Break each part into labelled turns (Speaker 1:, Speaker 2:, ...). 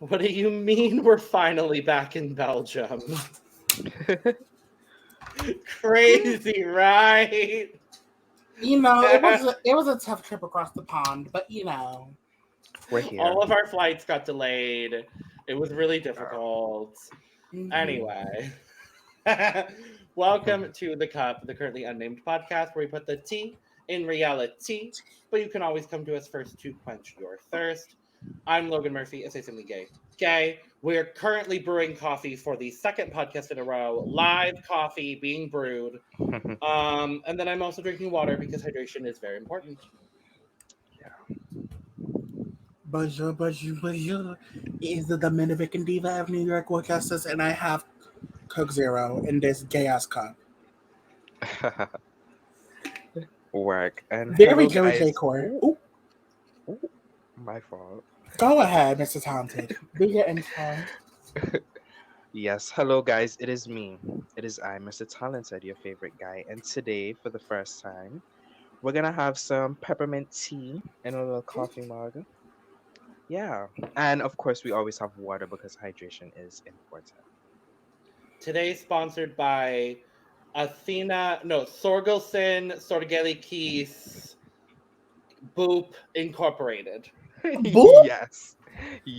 Speaker 1: What do you mean we're finally back in Belgium? Crazy, right?
Speaker 2: It was a tough trip across the pond, but
Speaker 3: We're here.
Speaker 1: All of our flights got delayed. It was really difficult.
Speaker 2: Mhm.
Speaker 1: Anyway, welcome to The Cup, the Currently Unnamed Podcast, where we put the tea in reality, but you can always come to us first to quench your thirst. I'm Logan Murphy, assassinately gay. We're currently brewing coffee for the second podcast in a row, live coffee being brewed. And then I'm also drinking water because hydration is very important.
Speaker 2: Bonjour. It is the Dominican Diva of New York Workcasters, and I have Coke Zero in this gay ass cup.
Speaker 3: Work. And
Speaker 2: Very
Speaker 3: hello,
Speaker 2: Joey J.
Speaker 3: guys.
Speaker 2: Court.
Speaker 3: Ooh, my fault.
Speaker 2: Go ahead, Mr. Talented. Do your intro.
Speaker 3: Yes, hello, guys. It is me. It is I, Mr. Talented, your favorite guy. And today, for the first time, we're going to have some peppermint tea in a little coffee mug. Yeah. And of course, we always have water because hydration is important.
Speaker 1: Today sponsored by Sorgelson Sorgelikis Boop Incorporated.
Speaker 2: Boop?
Speaker 3: Yes.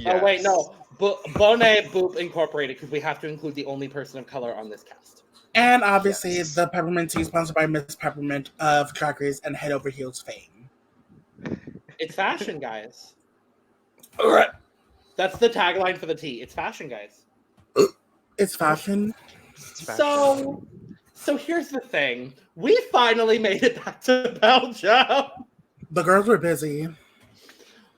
Speaker 1: Oh wait, no, Bonet Boop Incorporated, because we have to include the only person of color on this cast.
Speaker 2: And obviously,
Speaker 3: Yes.
Speaker 2: the peppermint tea sponsored by Miss Peppermint of Drag Race and Head Over Heels fame.
Speaker 1: It's fashion, guys. That's the tagline for the tea. It's fashion, guys.
Speaker 2: It's fashion.
Speaker 3: It's fashion.
Speaker 1: So here's the thing. We finally made it back to Belgium.
Speaker 2: The girls were busy.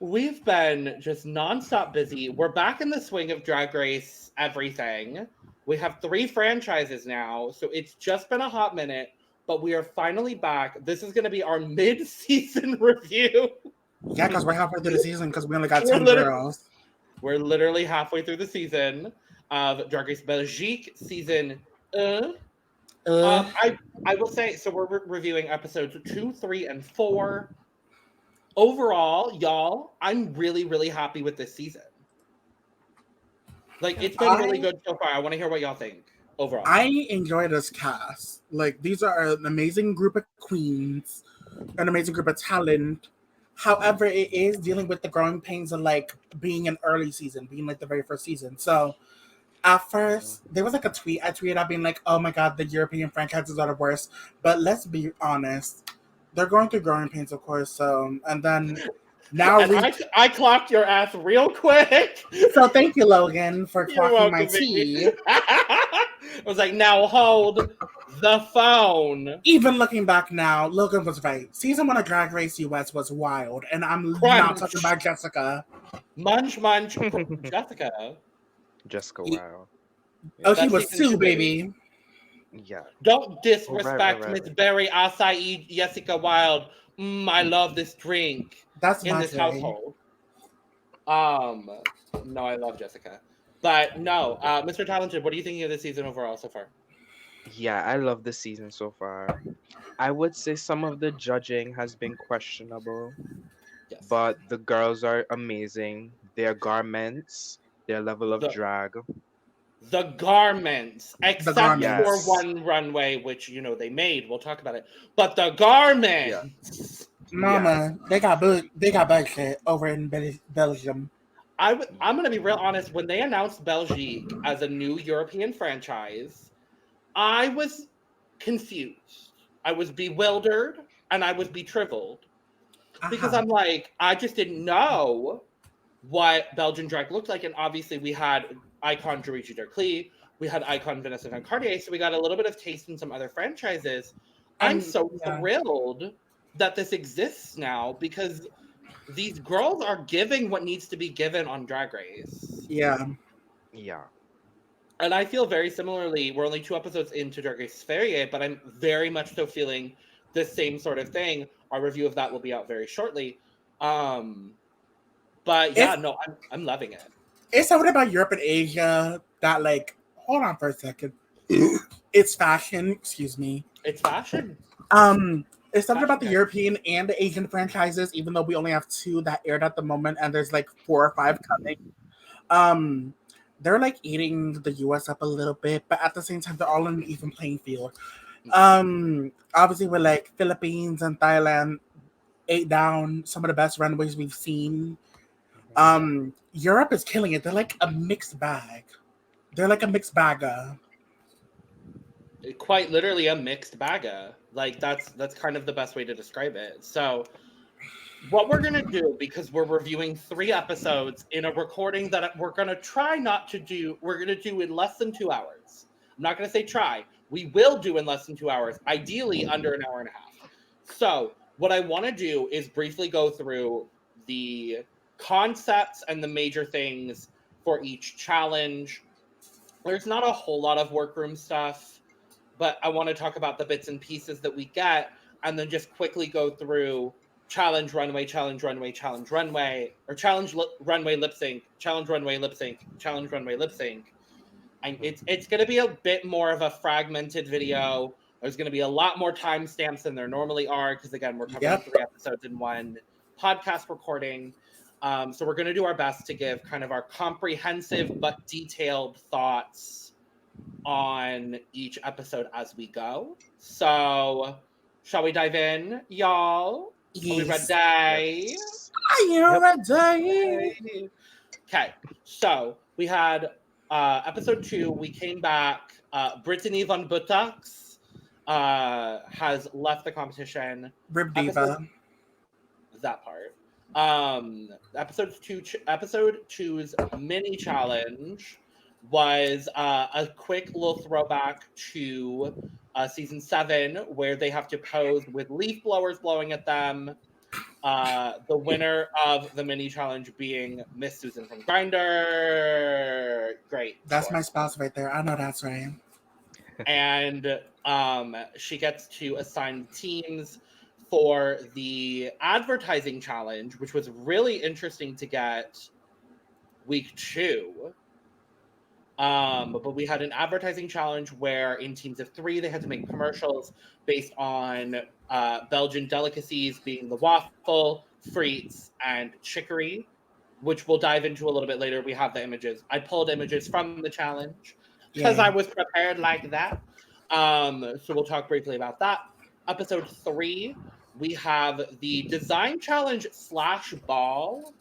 Speaker 1: We've been just nonstop busy. We're back in the swing of Drag Race everything. We have 3 franchises now, so it's just been a hot minute, but we are finally back. This is going to be our mid-season review.
Speaker 2: Yeah, because we're halfway through the season because we only got
Speaker 1: We're
Speaker 2: 10
Speaker 1: literally-
Speaker 2: girls.
Speaker 1: We're literally halfway through the season of Drag Race Belgique season. I will say, so we're reviewing episodes 2, 3, and 4. Overall, y'all, I'm really, really happy with this season. Like, it's been really good so far. I want to hear what y'all think overall.
Speaker 2: I enjoy this cast. Like, these are an amazing group of queens, an amazing group of talent. However, it is dealing with the growing pains of like being an early season, being like the very first season. So at first, there was like a tweet I tweeted out being like, oh my God, the European franchises are the worst. But let's be honest, they're going through growing pains, of course. So, and then now
Speaker 1: and I clocked your ass real quick.
Speaker 2: So thank you, Logan, for
Speaker 1: You're
Speaker 2: clocking my
Speaker 1: welcome,
Speaker 2: tea.
Speaker 1: baby. I was like, now hold the phone.
Speaker 2: Even looking back now, Logan was right. Season 1 of Drag Race US was wild, and I'm
Speaker 1: Crunch.
Speaker 2: not talking about Jessica.
Speaker 1: Munch, Jessica.
Speaker 3: Jessica Wow.
Speaker 2: Oh,
Speaker 1: That's
Speaker 2: she was
Speaker 1: season 2,
Speaker 2: Sue, baby.
Speaker 3: Yeah.
Speaker 1: Don't disrespect
Speaker 3: right.
Speaker 1: Miss Berry Acai Jessica Wild. I love this drink
Speaker 2: That's
Speaker 1: in
Speaker 2: my
Speaker 1: this
Speaker 2: day.
Speaker 1: household. No, I love Jessica. But no, Mr. Talented, what are you thinking of this season overall so far?
Speaker 3: Yeah, I love the season so far. I would say some of the judging has been questionable,
Speaker 1: Yes.
Speaker 3: but the girls are amazing. Their garments, their level of
Speaker 1: The-
Speaker 3: drag.
Speaker 1: The garments, except
Speaker 2: garments.
Speaker 1: for one runway, which they made. We'll talk about it. But the garments.
Speaker 2: Mama, they got budget over in Belgium.
Speaker 1: I'm going to be real honest. When they announced Belgique as a new European franchise, I was confused. I was bewildered and I was betrivelled because I'm like, I just didn't know what Belgian drag looked like. And obviously we had icon Jericho Derclee, we had icon Vanessa Van Cartier, so we got a little bit of taste in some other franchises. I'm so thrilled that this exists now because these girls are giving what needs to be given on Drag Race.
Speaker 2: Yeah.
Speaker 3: Yeah.
Speaker 1: And I feel very similarly. We're only 2 episodes into Drag Race Ferie, but I'm very much so feeling the same sort of thing. Our review of that will be out very shortly. But yeah, I'm loving it.
Speaker 2: It's something about Europe and Asia that, like, hold on for a second. It's fashion, excuse me.
Speaker 1: It's fashion.
Speaker 2: It's something about the European and the Asian franchises, even though we only have 2 that aired at the moment, and there's like 4 or 5 coming. they're like eating the US up a little bit, but at the same time they're all on an even playing field. Obviously with like Philippines and Thailand ate down some of the best runways we've seen. Europe is killing it. They're like a mixed bag. They're like a mixed bagger.
Speaker 1: Quite literally a mixed bagga. Like that's kind of the best way to describe it. So what we're gonna do, because we're reviewing 3 episodes in a recording that we're gonna try not to do, we're gonna do in less than 2 hours. I'm not gonna say try. We will do in less than 2 hours, ideally under an hour and a half. So what I want to do is briefly go through the concepts and the major things for each challenge. There's not a whole lot of workroom stuff, but I want to talk about the bits and pieces that we get, and then just quickly go through challenge runway, challenge runway, challenge runway, or challenge runway lip sync, challenge runway lip sync, challenge runway lip sync. And it's going to be a bit more of a fragmented video. There's going to be a lot more timestamps than there normally are, because again, we're covering 3 episodes in one podcast recording. So we're going to do our best to give kind of our comprehensive but detailed thoughts on each episode as we go. So shall we dive in, y'all?
Speaker 2: Yes.
Speaker 1: Are we ready?
Speaker 3: Yes.
Speaker 2: Are you ready?
Speaker 1: Okay, so we had episode 2. We came back. Brittany von Buttocks has left the competition.
Speaker 2: Rib Diva.
Speaker 1: That part. Episode 2's mini challenge was a quick little throwback to season 7, where they have to pose with leaf blowers blowing at them. The winner of the mini challenge being Miss Susan from Grindr. Great.
Speaker 2: That's my spouse right there. I know that's right.
Speaker 1: And she gets to assign teams for the advertising challenge, which was really interesting to get week 2. But we had an advertising challenge where in teams of 3, they had to make commercials based on Belgian delicacies, being the waffle, frites, and chicory, which we'll dive into a little bit later. We have the images. I pulled images from the challenge because I was prepared like that. So we'll talk briefly about that. Episode 3, we have the design challenge / ball.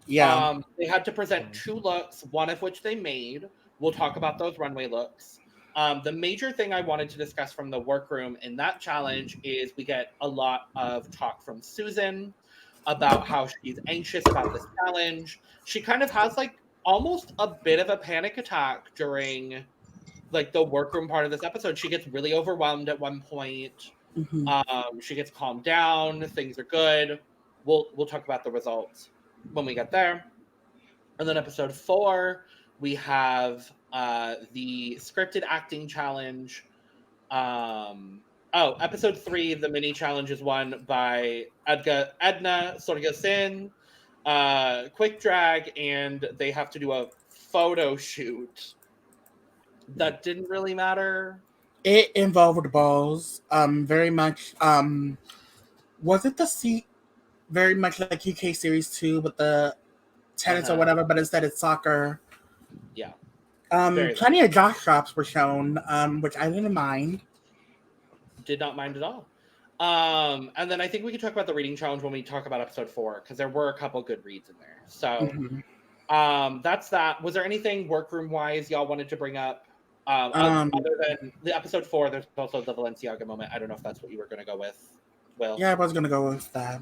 Speaker 2: Yeah.
Speaker 1: They had to present 2 looks, one of which they made. We'll talk about those runway looks. The major thing I wanted to discuss from the workroom in that challenge is we get a lot of talk from Susan about how she's anxious about this challenge. She kind of has like almost a bit of a panic attack during like the workroom part of this episode. She gets really overwhelmed at one point. She gets calmed down. Things are good. We'll talk about the results when we get there. And then episode 4, we have the scripted acting challenge. Episode 3, the mini challenge is won by Edna Sorgasin, quick drag, and they have to do a photo shoot. That didn't really matter.
Speaker 2: It involved balls. Very much. Was it the very much like UK Series 2 with the tennis or whatever, but instead it's soccer.
Speaker 1: Yeah.
Speaker 2: Plenty of jock shops were shown, which I didn't mind.
Speaker 1: Did not mind at all. And then I think we can talk about the reading challenge when we talk about episode 4, because there were a couple good reads in there. So that's that. Was there anything workroom wise y'all wanted to bring up? Other than the episode 4, there's also the Balenciaga moment. I don't know if that's what you were going to go with. Well,
Speaker 2: yeah, I was going to go with that.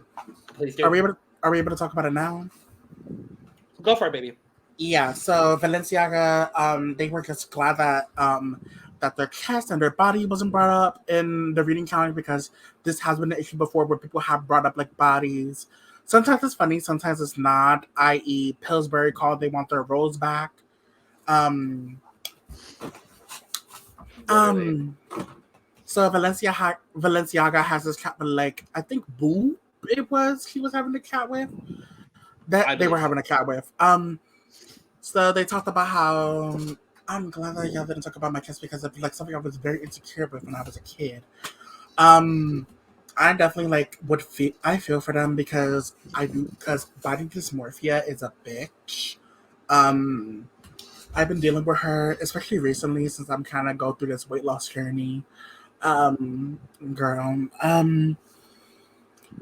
Speaker 1: Please do.
Speaker 2: Are we able to talk about it now?
Speaker 1: Go for it, baby.
Speaker 2: Yeah, so Balenciaga, they were just glad that that their chest and their body wasn't brought up in the reading challenge, because this has been an issue before where people have brought up like bodies. Sometimes it's funny, sometimes it's not, i.e. Pillsbury called they want their roles back. So Balenciaga has this cat with like, I think Boo it was he was having a cat with. That they were having a cat with. So they talked about how I'm glad that y'all didn't talk about my kiss, because it's like something I was very insecure with when I was a kid. I definitely like I feel for them, because body dysmorphia is a bitch. I've been dealing with her, especially recently, since I'm kind of going through this weight loss journey. Girl,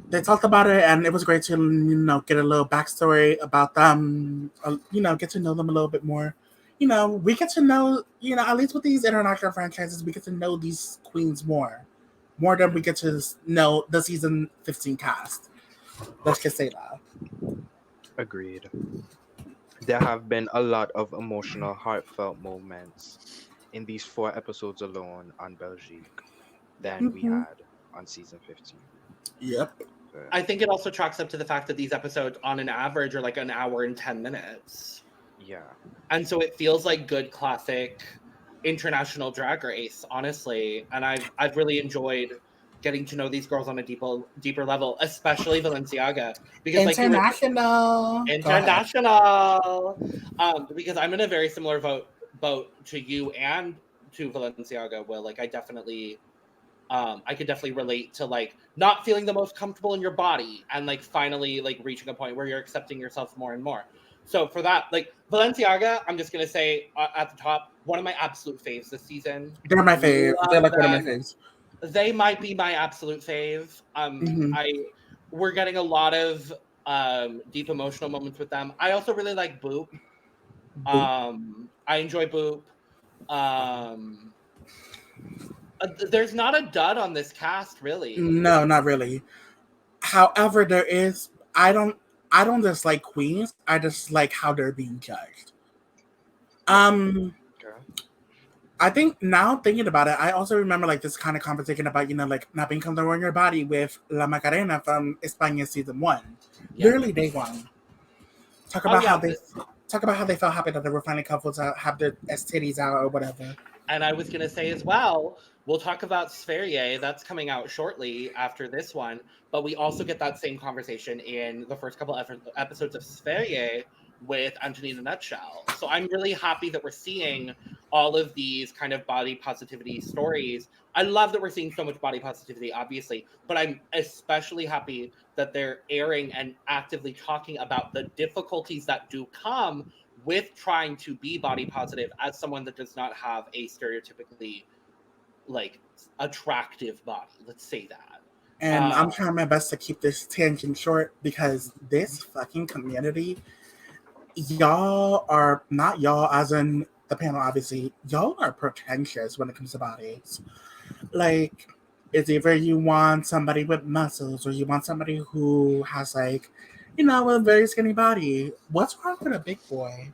Speaker 2: they talked about it, and it was great to get a little backstory about them. Get to know them a little bit more. We get to know at least with these international franchises, we get to know these queens more than we get to know the season 15 cast. Let's just say that.
Speaker 3: Agreed. There have been a lot of emotional, heartfelt moments in these 4 episodes alone on Belgique than we
Speaker 2: Mm-hmm.
Speaker 3: had on season 15.
Speaker 2: Yep.
Speaker 1: I think it also chalks up to the fact that these episodes, on an average, are like an hour and 10 minutes.
Speaker 3: Yeah.
Speaker 1: And so it feels like good classic international Drag Race, honestly. And I've really enjoyed getting to know these girls on a deeper level, especially Valenciaga, because like you were
Speaker 2: International.
Speaker 1: international. Because I'm in a very similar boat to you and to Valenciaga. Will like I could definitely relate to like not feeling the most comfortable in your body and like finally like reaching a point where you're accepting yourself more and more. So for that, like Valenciaga, I'm just gonna say at the top, one of my absolute faves this season.
Speaker 2: They're my fave. They're
Speaker 1: Love
Speaker 2: like one of my
Speaker 1: them.
Speaker 2: faves.
Speaker 1: They might be my absolute fave.
Speaker 2: Mhm.
Speaker 1: We're getting a lot of deep emotional moments with them. I also really like Boop. I enjoy Boop. Um, there's not a dud on this cast, really.
Speaker 2: No, not really. However, there is. I don't dislike queens. I just like how they're being judged. Um,
Speaker 3: Okay.
Speaker 2: I think now thinking about it, I also remember like this kind of conversation about like not being comfortable in your body with La Macarena from España season 1,
Speaker 1: Yeah.
Speaker 2: literally day 1. Talk about how they felt happy that they were finally comfortable to have their STDs out or whatever.
Speaker 1: And I was going to say as well, we'll talk about Sverige. That's coming out shortly after this one. But we also get that same conversation in the first couple episodes of Sverige with Antonina Nutshell. So I'm really happy that we're seeing all of these kind of body positivity stories. I love that we're seeing so much body positivity, obviously. But I'm especially happy that they're airing and actively talking about the difficulties that do come with trying to be body positive as someone that does not have a stereotypically like attractive body. Let's say that.
Speaker 2: And I'm trying my best to keep this tangent short because this fucking community, y'all are not y'all as in the panel, obviously, y'all are pretentious when it comes to bodies. Like, it's either you want somebody with muscles or you want somebody who has like, a very skinny body. What's wrong with a big boy?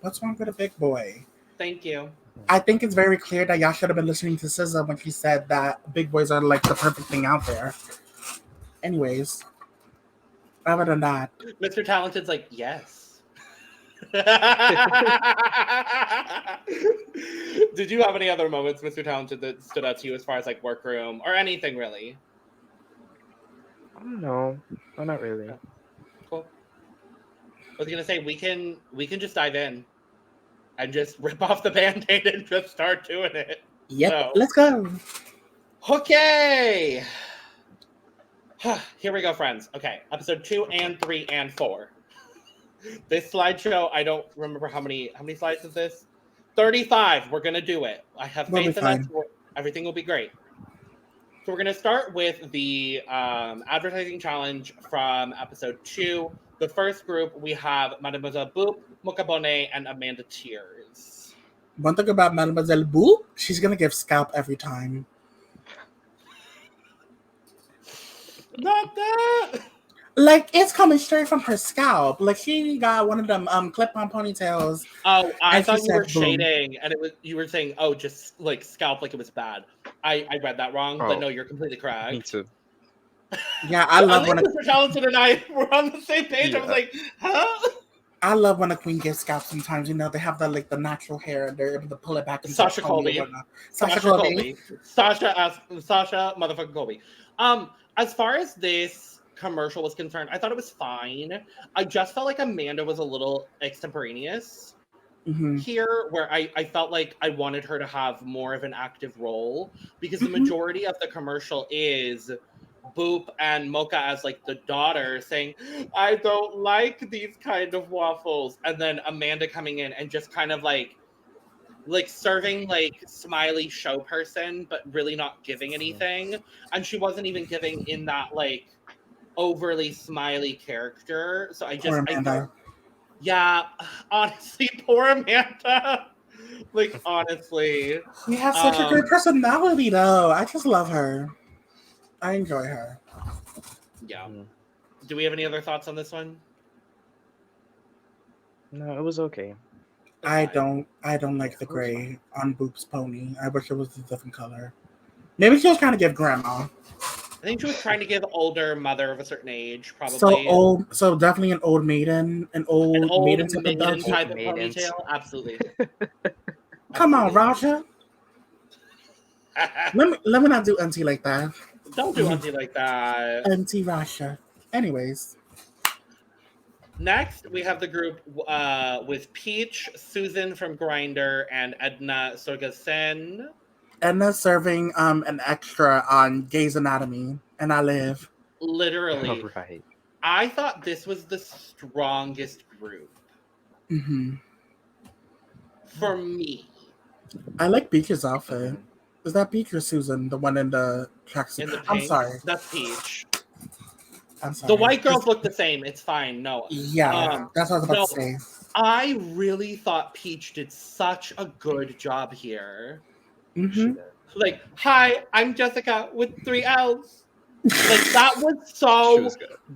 Speaker 2: What's wrong with a big boy?
Speaker 1: Thank you.
Speaker 2: I think it's very clear that y'all should have been listening to SZA when she said that big boys are like the perfect thing out there. Anyways, other than that,
Speaker 1: Mr. Talented's like, yes. Did you have any other moments, Mr. Talented, that stood out to you as far as like workroom or anything really?
Speaker 3: No, not really.
Speaker 1: Cool. I was gonna say we can just dive in and just rip off the band-aid and just start doing it.
Speaker 2: yep,
Speaker 1: So,
Speaker 2: let's go.
Speaker 1: okay. Here we go, friends. Okay, episode 2 and 3 and 4. This slideshow, I don't remember how many slides is this? 35. We're gonna do it. I have
Speaker 2: We'll be
Speaker 1: faith in us.
Speaker 2: fine.
Speaker 1: Everything will be great. So we're gonna start with the advertising challenge from episode 2. The first group we have Mademoiselle Boop, Mokabone, and Amanda Tears.
Speaker 2: One thing about Mademoiselle Boop, she's gonna give scalp every time.
Speaker 1: Not that.
Speaker 2: Like, it's coming straight from her scalp. Like, she got one of them clip-on ponytails.
Speaker 1: Oh, I
Speaker 2: and
Speaker 1: thought
Speaker 2: she
Speaker 1: you were
Speaker 2: said, boom.
Speaker 1: shading, and you were saying, oh, just like scalp like it was bad. I read that wrong, but no, you're completely correct.
Speaker 3: Me too.
Speaker 2: Yeah, I love when
Speaker 1: Mr. Talented and I were on the same page. I was
Speaker 3: Yeah.
Speaker 1: like, huh?
Speaker 2: I love when a queen gives scalp sometimes. They have the natural hair and they're able to pull it back into
Speaker 1: Sasha
Speaker 2: a pony
Speaker 1: Colby.
Speaker 2: or whatnot. Sasha Colby.
Speaker 1: Sasha motherfucking Colby. As far as this commercial was concerned, I thought it was fine. I just felt like Amanda was a little extemporaneous here, where I felt like I wanted her to have more of an active role, because the majority of the commercial is Boop and Mocha as like the daughter saying, I don't like these kind of waffles. And then Amanda coming in and just kind of like serving like smiley show person, but really not giving anything. And she wasn't even giving in that like overly smiley character. So
Speaker 2: Poor
Speaker 1: I
Speaker 2: Amanda.
Speaker 1: felt, yeah, honestly, poor Amanda. Like, honestly.
Speaker 2: She has such a great personality, though. I just love her. I enjoy her.
Speaker 1: Yeah. Do we have any other thoughts on this one?
Speaker 3: No, it was okay.
Speaker 2: I don't like the gray on Boop's pony. I wish it was a different color. Maybe she was trying to give grandma.
Speaker 1: I think she was trying to give older mother of a certain age, probably.
Speaker 2: So old, so definitely an old maiden, an old maiden type of
Speaker 1: minion
Speaker 2: Belgian.
Speaker 1: type of ponytail. Absolutely.
Speaker 2: Come on, Raja. let me not do auntie like that.
Speaker 1: Don't do auntie like that.
Speaker 2: Auntie Rasha. Anyways.
Speaker 1: Next, we have the group with Peach, Susan from Grindr, and Edna Sorgasen.
Speaker 2: Edna serving an extra on Grey's Anatomy, and I live.
Speaker 1: Literally.
Speaker 3: Oh, right.
Speaker 1: I thought this was the strongest group.
Speaker 2: Mm-hmm.
Speaker 1: For me.
Speaker 2: I like Peach's outfit. Is that Peach or Susan? The one in the tracksuit? I'm sorry.
Speaker 1: That's Peach.
Speaker 2: I'm sorry.
Speaker 1: The white girls look the same. It's fine. No.
Speaker 2: Yeah, that's what I was about to say.
Speaker 1: I really thought Peach did such a good job here.
Speaker 2: Mm-hmm.
Speaker 1: Like, hi, I'm Jessica with 3 L's. Like, that was so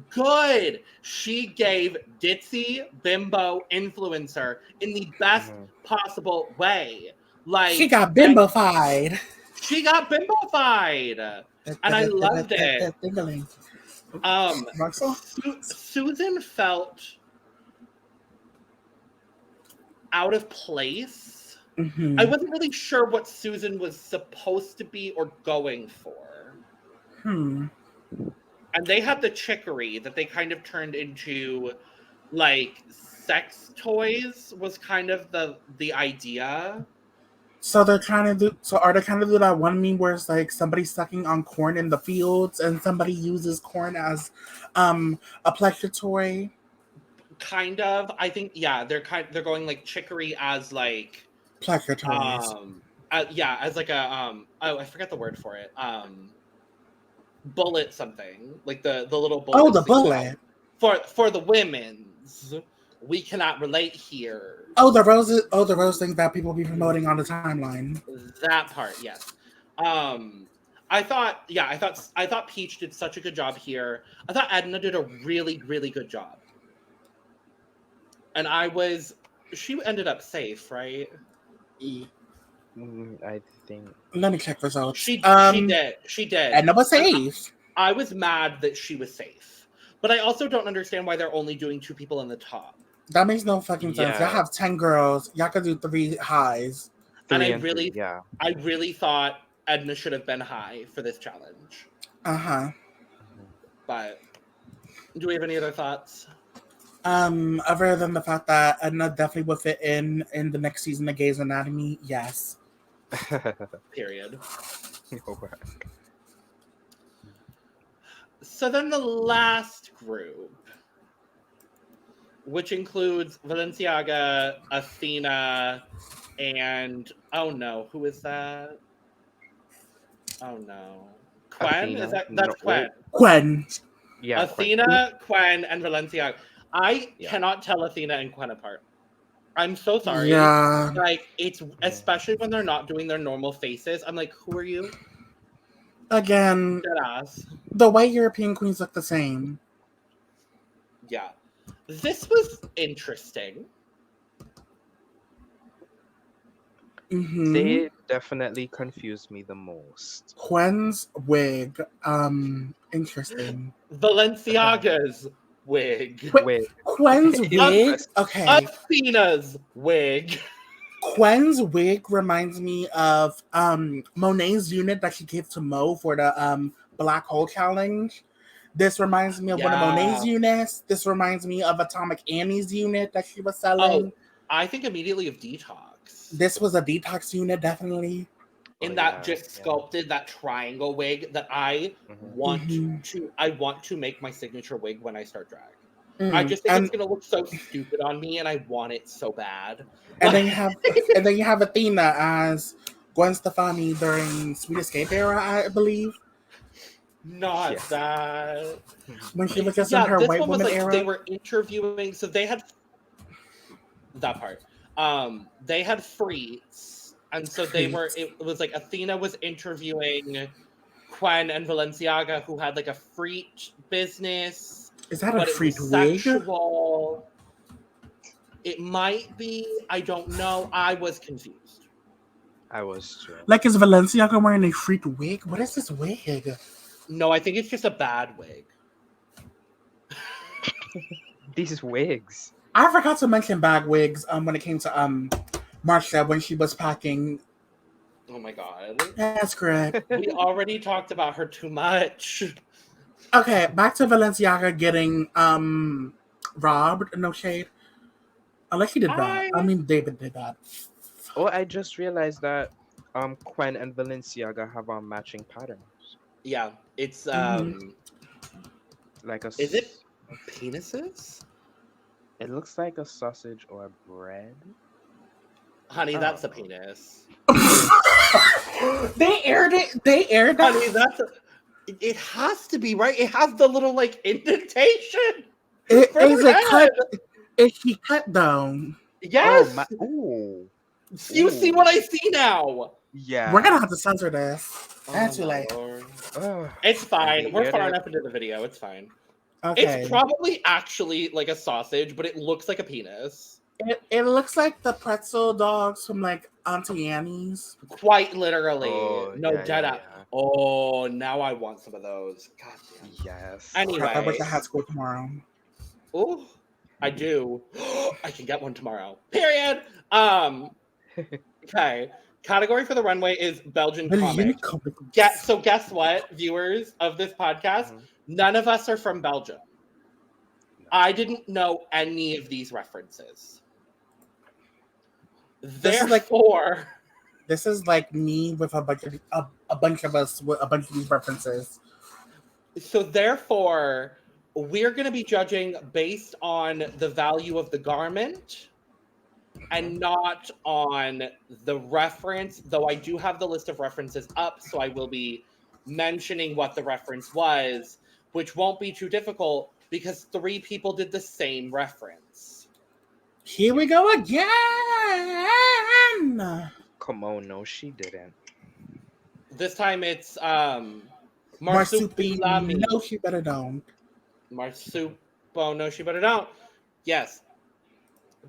Speaker 1: good. She gave ditzy bimbo influencer in the best possible way. Like,
Speaker 2: she got bimbofied.
Speaker 1: She got bimbofied, and I loved it. Susan felt out of place.
Speaker 2: Mm-hmm.
Speaker 1: I wasn't really sure what Susan was supposed to be or going for. And they had the chicory that they kind of turned into like sex toys was kind of the idea.
Speaker 2: So they're trying to do. So are they trying to do that one meme where it's like somebody sucking on corn in the fields and somebody uses corn as a pleasure toy?
Speaker 1: Kind of. I think they're going like chicory as like
Speaker 2: pleasure toys.
Speaker 1: As like a I forget the word for it. Bullet something like the little bullet.
Speaker 2: Oh, the bullet
Speaker 1: for the women's. We cannot relate here.
Speaker 2: Oh, the roses. Oh, the rose things that people be promoting on the timeline.
Speaker 1: That part, yes. I thought Peach did such a good job here. I thought Edna did a really, really good job. And she ended up safe, right?
Speaker 3: I think.
Speaker 2: Let me check results.
Speaker 1: She did.
Speaker 2: Edna was safe.
Speaker 1: I was mad that she was safe. But I also don't understand why they're only doing 2 people in the top.
Speaker 2: That makes no fucking sense. Y'all have 10 girls. Y'all could do 3 highs.
Speaker 1: And I really thought Edna should have been high for this challenge. But do we have any other thoughts?
Speaker 2: Other than the fact that Edna definitely would fit in the next season of Grey's Anatomy, yes.
Speaker 1: Period. So then the last group, which includes Valenciaga, Athena, and oh no, who is that? Oh no, Quen? That's Quen?
Speaker 2: Quen.
Speaker 3: Yeah.
Speaker 1: Athena, Quen, and Valenciaga. I cannot tell Athena and Quen apart. I'm so sorry.
Speaker 2: Yeah.
Speaker 1: Like, it's especially when they're not doing their normal faces. I'm like, who are you?
Speaker 2: Again, the white European queens look the same.
Speaker 1: Yeah. This was interesting.
Speaker 3: They definitely confused me the most.
Speaker 2: Quen's wig, interesting.
Speaker 1: Valenciaga's wig.
Speaker 2: Quen's wig? Okay.
Speaker 1: Athena's wig.
Speaker 2: Quen's wig reminds me of Monet's unit that she gave to Mo for the Black Hole Challenge. This reminds me of one of Monet's units. This reminds me of Atomic Annie's unit that she was selling.
Speaker 1: I think immediately of Detox.
Speaker 2: This was a Detox unit, definitely.
Speaker 1: in
Speaker 3: Oh,
Speaker 1: that
Speaker 3: yeah,
Speaker 1: just
Speaker 3: yeah.
Speaker 1: sculpted that triangle wig that I
Speaker 3: Mhm.
Speaker 1: want
Speaker 2: Mhm.
Speaker 1: to make my signature wig when I start drag. I
Speaker 2: Mm.
Speaker 1: just think it's gonna look so stupid on me, and I want it so bad.
Speaker 2: And
Speaker 1: Like,
Speaker 2: then you have and then you have Athena as Gwen Stefani during Sweet Escape era, I believe,
Speaker 1: not
Speaker 3: Yes.
Speaker 1: that.
Speaker 2: when she was just in
Speaker 1: Yeah,
Speaker 2: her
Speaker 1: this
Speaker 2: white
Speaker 1: one was
Speaker 2: woman
Speaker 1: like they
Speaker 2: era.
Speaker 1: were interviewing, so they had that part. They had freaks, and so they were.
Speaker 2: Freaks.
Speaker 1: It was like Athena was interviewing Quen and Valenciaga, who had like a freak business,
Speaker 2: Is that a
Speaker 1: but it was
Speaker 2: freak wig?
Speaker 1: sexual. It might be. I don't know. I was confused.
Speaker 3: I was too.
Speaker 2: Like, is Valenciaga wearing a freak wig? What is this wig?
Speaker 1: No, I think it's just a bad wig.
Speaker 3: These wigs.
Speaker 2: I forgot to mention bag wigs when it came to Marsha when she was packing.
Speaker 1: Oh my god.
Speaker 2: That's correct.
Speaker 1: We already talked about her too much.
Speaker 2: Okay, back to Valenciaga getting robbed. No shade. Unless she did that. I mean, David did that.
Speaker 3: Oh, I just realized that Quen and Balenciaga have matching patterns.
Speaker 1: Yeah, it's
Speaker 2: Mhm.
Speaker 3: Like a
Speaker 1: is it penises?
Speaker 3: it looks like a sausage or a bread.
Speaker 1: Honey,
Speaker 3: I
Speaker 1: that's
Speaker 3: don't
Speaker 1: a
Speaker 3: know.
Speaker 1: penis.
Speaker 2: They aired it. They aired that.
Speaker 1: Honey, it has to be, right? It has the little like indentation.
Speaker 2: Is
Speaker 1: for
Speaker 2: it
Speaker 1: her
Speaker 2: cut?
Speaker 1: head.
Speaker 2: Is she cut though?
Speaker 3: Oh
Speaker 1: Yes.
Speaker 3: my! Ooh,
Speaker 1: You see what
Speaker 3: ooh,
Speaker 1: I see now.
Speaker 2: We're gonna
Speaker 3: yeah.
Speaker 2: have to censor this. That's too
Speaker 1: my
Speaker 2: late.
Speaker 1: lord.
Speaker 3: Ugh,
Speaker 1: It's
Speaker 3: and
Speaker 1: fine.
Speaker 3: they
Speaker 1: We're
Speaker 3: aired
Speaker 1: far
Speaker 3: it.
Speaker 1: enough into the video. It's fine.
Speaker 2: Okay.
Speaker 1: It's probably actually like a sausage, but it looks like a penis.
Speaker 2: It looks like the pretzel dogs from like Auntie Annie's.
Speaker 1: Quite literally.
Speaker 3: Oh
Speaker 1: No,
Speaker 3: yeah,
Speaker 1: dead
Speaker 3: yeah,
Speaker 1: up.
Speaker 3: yeah.
Speaker 1: Oh, now I want some of those. God damn.
Speaker 3: Yes.
Speaker 2: Crap, I wish I
Speaker 1: Anyway.
Speaker 2: had school tomorrow.
Speaker 1: Oh, I do. I can get one tomorrow. Period. Okay. Category for the runway is Belgian comic. So guess what, viewers of this podcast?
Speaker 3: Mhm.
Speaker 1: None of us are from Belgium.
Speaker 3: No.
Speaker 1: I didn't know any of these references.
Speaker 2: This is like
Speaker 1: Therefore,
Speaker 2: this is like me with a bunch of us with a bunch of these references.
Speaker 1: therefore, we're going to be judging based on the value of the garment and not on the reference, though I do have the list of references up, so I will be mentioning what the reference was, which won't be too difficult because 3 people did the same reference.
Speaker 2: Here we go again.
Speaker 3: Come on, no, she didn't.
Speaker 1: This time it's
Speaker 2: Marsupi.
Speaker 1: Marsupilami.
Speaker 2: No, she better don't.
Speaker 1: Marsupo, no, she better don't. Yes.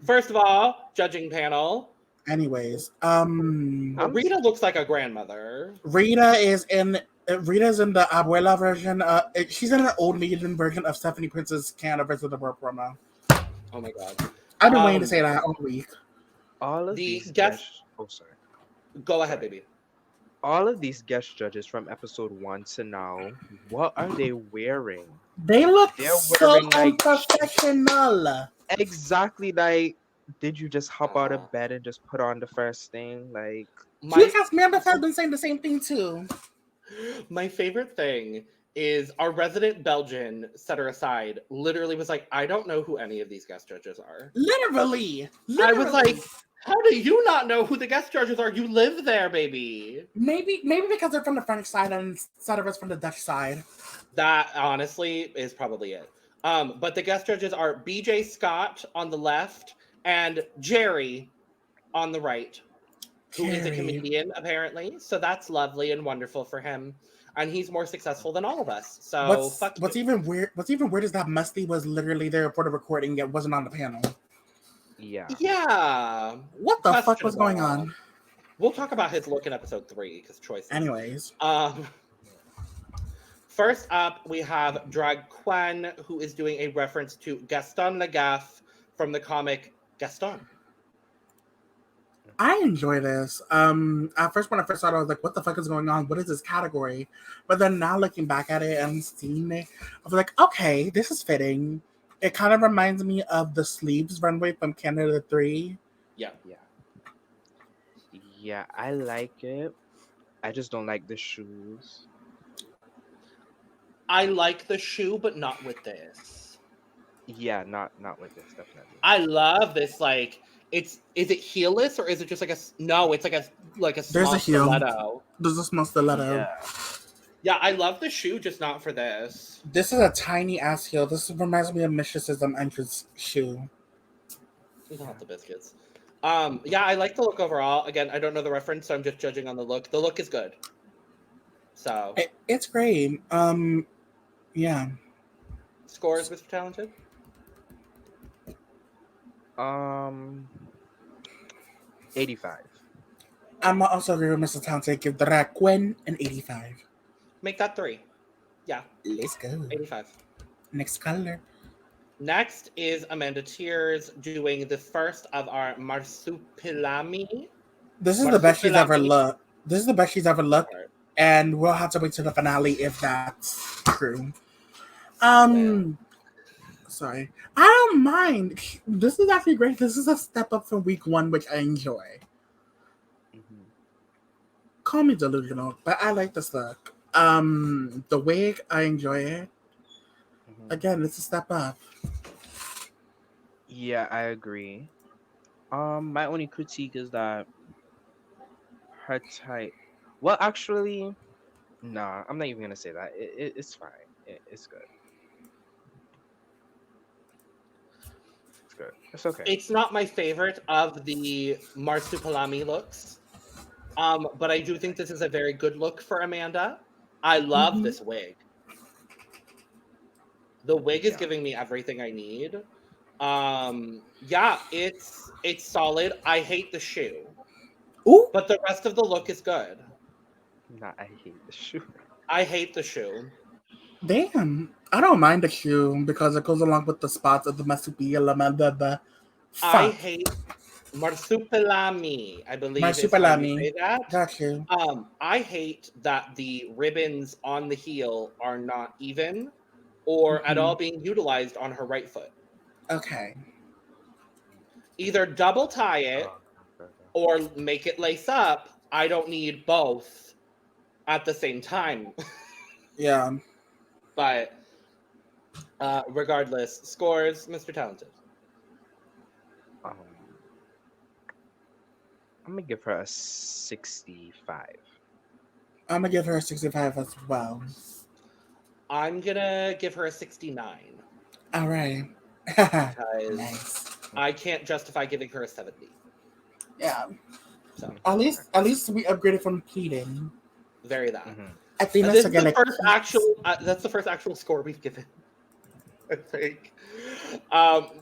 Speaker 1: First of all, judging panel.
Speaker 2: Anyways,
Speaker 1: Rita looks like a grandmother.
Speaker 2: Rita's in the Abuela version. She's in an old maiden version of Stephanie Prince's Canada versus the World promo.
Speaker 1: Oh my god.
Speaker 2: I've been waiting to say that all week.
Speaker 3: All of
Speaker 1: The
Speaker 3: these
Speaker 1: guest.
Speaker 3: Oh, sorry.
Speaker 1: Go ahead, baby.
Speaker 3: All of these guest judges from episode 1 to now, what are they wearing?
Speaker 2: They look
Speaker 3: They're
Speaker 2: so
Speaker 3: wearing, like,
Speaker 2: unprofessional.
Speaker 3: Exactly, like, did you just hop out of bed and just put on the first thing? Like,
Speaker 2: Because Meredith has been saying the same thing too.
Speaker 1: My favorite thing is our resident Belgian set her aside, literally was like, I don't know who any of these guest judges are.
Speaker 2: Literally.
Speaker 1: I was like, how do you not know who the guest judges are? You live there, baby.
Speaker 2: Maybe because they're from the French side and Cedric's from the Dutch side.
Speaker 1: That honestly is probably it. But the guest judges are BJ Scott on the left and Jerry on the right, who is a comedian apparently. So that's lovely and wonderful for him. And he's more successful than all of us. So
Speaker 2: what's even weird is that Musty was literally there for the recording. It wasn't on the panel.
Speaker 1: Yeah.
Speaker 2: What the fuck was going on?
Speaker 1: We'll talk about his look in episode 3 because choices.
Speaker 2: Anyways.
Speaker 1: First up, we have Drag Quen, who is doing a reference to Gaston Lagaffe from the comic Gaston.
Speaker 2: I enjoy this. At first, when I first saw it, I was like, what the fuck is going on? What is this category? But then now looking back at it and seeing it, I was like, okay, this is fitting. It kind of reminds me of the Sleeves runway from Canada 3.
Speaker 1: Yeah.
Speaker 3: Yeah, I like it. I just don't like the shoes.
Speaker 1: I like the shoe, but not with this.
Speaker 3: Yeah, not with this, definitely.
Speaker 1: I love this. Like, is it heelless or is it just like no? It's like a
Speaker 2: There's
Speaker 1: small
Speaker 2: a heel.
Speaker 1: stiletto.
Speaker 2: There's a small stiletto.
Speaker 3: Yeah.
Speaker 1: Yeah, I love the shoe, just not for this.
Speaker 2: This is a tiny ass heel. This reminds me of Mistress's entrance shoe.
Speaker 1: We don't have the biscuits. Yeah, I like the look overall. Again, I don't know the reference, so I'm just judging on the look. The look is good. So
Speaker 2: It's great. Yeah.
Speaker 1: scores, Mr. Talented.
Speaker 3: 85.
Speaker 2: I'm also agree with Mr. Talented. Give Drag Queen an 85.
Speaker 1: Make that 3. Yeah,
Speaker 2: Let's go.
Speaker 1: 85.
Speaker 2: Next color.
Speaker 1: Next is Amanda Tears doing the first of our Marsupilami.
Speaker 2: This is the best she's ever
Speaker 1: Marsupilami.
Speaker 2: looked. This is the best she's ever looked, and we'll have to wait till the finale if that's true. Sorry, I don't mind. This is actually great. This is a step up from week 1, which I enjoy.
Speaker 3: Mhm.
Speaker 2: Call me delusional, but I like this look. The wig, I enjoy it.
Speaker 3: Mhm.
Speaker 2: Again, it's a step up.
Speaker 3: Yeah, I agree. My only critique is that her type. Well, actually, nah, I'm not even gonna say that. It's fine. It's good. It's good. It's okay.
Speaker 1: It's not my favorite of the Marsupilami looks, but I do think this is a very good look for Amanda. I love this wig. The wig is
Speaker 3: Yeah.
Speaker 1: giving me everything I need. Yeah, it's solid. I hate the shoe,
Speaker 2: Ooh,
Speaker 1: but the rest of the look is good.
Speaker 3: Nah, I hate the shoe.
Speaker 1: I hate the shoe.
Speaker 2: damn. I don't mind the shoe because it goes along with the spots of the Masupilami.
Speaker 1: I hate Marsupilami, I believe is how you
Speaker 2: Marsupilami.
Speaker 1: say that.
Speaker 2: Got you.
Speaker 1: I hate that the ribbons on the heel are not even or at all being utilized on her right foot.
Speaker 2: Okay.
Speaker 1: Either double tie it or make it lace up. I don't need both at the same time.
Speaker 2: Yeah.
Speaker 1: But regardless, scores, Mr. Talented.
Speaker 3: Um, I'm gonna give her a 65.
Speaker 2: I'm gonna give her a 65 as well.
Speaker 1: I'm gonna give her a 69
Speaker 2: All right.
Speaker 1: because
Speaker 2: Nice.
Speaker 1: I can't justify giving her a 70.
Speaker 2: Yeah.
Speaker 1: So
Speaker 2: At least we upgraded from pleading.
Speaker 1: very that.
Speaker 3: Mhm.
Speaker 2: I think
Speaker 1: This
Speaker 2: that's
Speaker 1: is the
Speaker 2: again.
Speaker 1: first actual. That's the first actual score we've given. I think.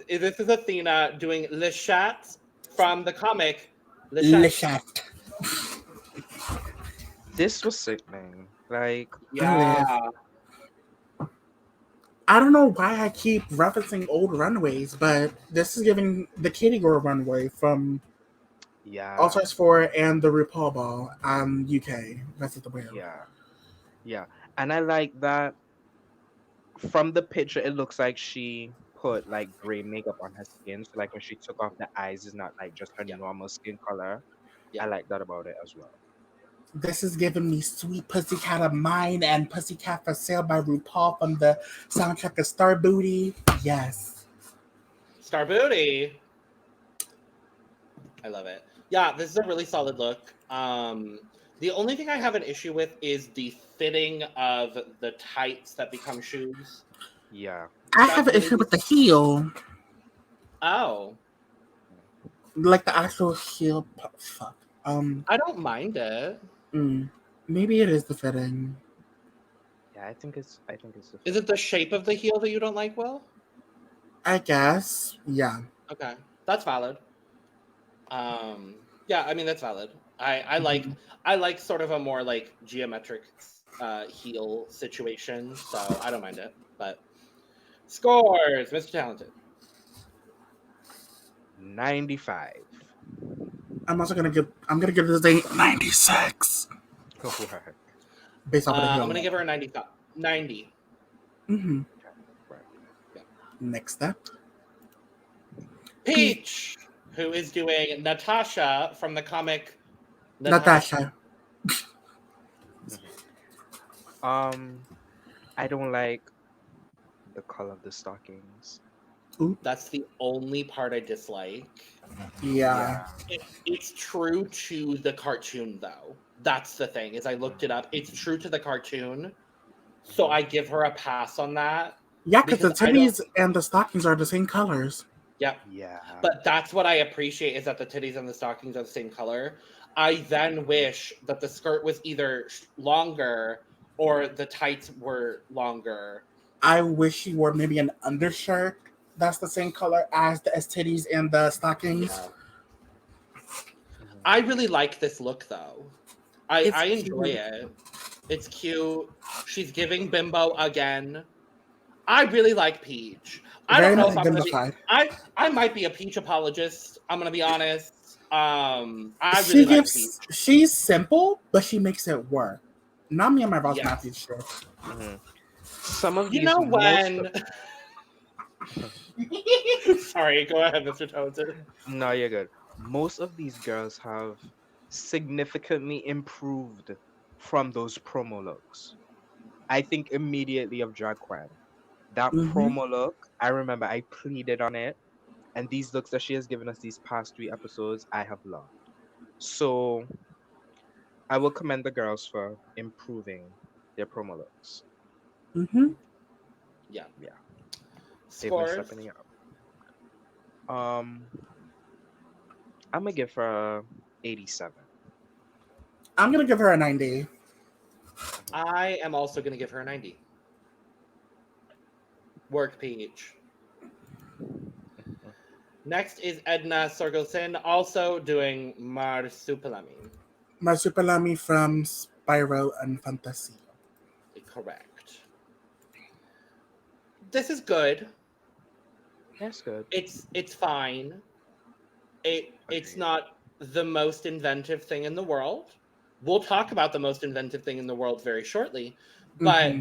Speaker 1: This is Athena doing Le Chat from the comic Le
Speaker 2: Le
Speaker 1: Chat.
Speaker 2: Chat.
Speaker 3: This was sickening. Like,
Speaker 1: Yeah.
Speaker 2: I don't know why I keep referencing old runways, but this is giving the Kitty Girl runway from
Speaker 3: yeah,
Speaker 2: All Stars 4 and the RuPaul Ball UK. That's the way.
Speaker 3: yeah, and I like that. From the picture, it looks like she put like gray makeup on her skin, so like when she took off the eyes, it's not like just her
Speaker 1: Yeah.
Speaker 3: normal skin color.
Speaker 1: Yeah.
Speaker 3: I like that about it as well.
Speaker 2: This is giving me Sweet Pussycat of Mine and Pussycat for Sale by RuPaul from the soundtrack of Star Booty. Yes.
Speaker 1: Star Booty. I love it. Yeah, this is a really solid look. The only thing I have an issue with is the fitting of the tights that become shoes.
Speaker 3: Yeah,
Speaker 2: I have an issue with the heel.
Speaker 1: Oh,
Speaker 2: Like the actual heel. Fuck.
Speaker 1: I don't mind it.
Speaker 2: Maybe it is the fitting.
Speaker 3: yeah, I think it's.
Speaker 1: Is it the shape of the heel that you don't like, Will?
Speaker 2: I guess. Yeah.
Speaker 1: Okay, that's valid. Yeah, I mean that's valid. I like sort of a more like geometric heel situation, so I don't mind it. But scores, Mr. Talented.
Speaker 3: 95.
Speaker 2: I'm gonna give this a 96.
Speaker 3: Right.
Speaker 2: Based off of the heel.
Speaker 1: I'm gonna give her a 90.
Speaker 2: Mm-hmm.
Speaker 3: Right.
Speaker 1: Yeah.
Speaker 2: Next up.
Speaker 1: Peach, who is doing Natasha from the comic
Speaker 2: Natasha.
Speaker 3: Um, I don't like the color of the stockings.
Speaker 2: Oop.
Speaker 1: That's the only part I dislike.
Speaker 2: Yeah.
Speaker 3: Yeah.
Speaker 1: It's true to the cartoon, though. That's the thing. Is I looked it up. It's true to the cartoon, so
Speaker 3: Mhm.
Speaker 1: I give her a pass on that
Speaker 2: Yeah, because
Speaker 1: because
Speaker 2: the
Speaker 1: I don't.
Speaker 2: titties and the stockings are the same colors.
Speaker 1: Yep.
Speaker 3: Yeah.
Speaker 1: But that's what I appreciate is that the titties and the stockings are the same color. I then wish that the skirt was either longer or the tights were longer.
Speaker 2: I wish she wore maybe an undershirt that's the same color as the titties and the stockings.
Speaker 1: Yeah.
Speaker 3: Mhm.
Speaker 1: I really like this look though. I
Speaker 2: It's
Speaker 1: enjoy
Speaker 2: cute.
Speaker 1: it. It's cute. She's giving bimbo again. I really like Peach. I
Speaker 2: Very
Speaker 1: don't know
Speaker 2: much
Speaker 1: if I'm gonna be.
Speaker 2: identified.
Speaker 1: I might be a Peach apologist. I'm gonna be honest. I really
Speaker 2: She
Speaker 1: like Peach.
Speaker 2: gives, she's simple, but she makes it work. Not me and my Ross Matthews
Speaker 1: Yes.
Speaker 2: shit.
Speaker 3: Mhm. Some of
Speaker 1: You
Speaker 3: these
Speaker 1: know
Speaker 3: most
Speaker 1: when? Sorry, go ahead, Mr. Townsend.
Speaker 3: no, you're good. Most of these girls have significantly improved from those promo looks. I think immediately of Drag Queen. That
Speaker 2: Hmm.
Speaker 3: promo look, I remember I pleaded on it, and these looks that she has given us these past 3 episodes, I have loved. So I will commend the girls for improving their promo looks.
Speaker 2: Hmm.
Speaker 1: Yeah.
Speaker 3: Yeah, they've been
Speaker 1: Scores.
Speaker 3: stepping it up. I'm gonna give her a 87.
Speaker 2: I'm gonna give her a 90.
Speaker 1: I am also gonna give her a 90. Work Peach.
Speaker 3: Mhm.
Speaker 1: Next is Edna Sorgelson, also doing Marsupilami.
Speaker 2: Marsupilami from Spiral and Fantasy.
Speaker 1: Correct. This is good.
Speaker 3: That's good.
Speaker 1: It's fine. It's
Speaker 3: Agreed.
Speaker 1: not the most inventive thing in the world. We'll talk about the most inventive thing in the world very shortly, but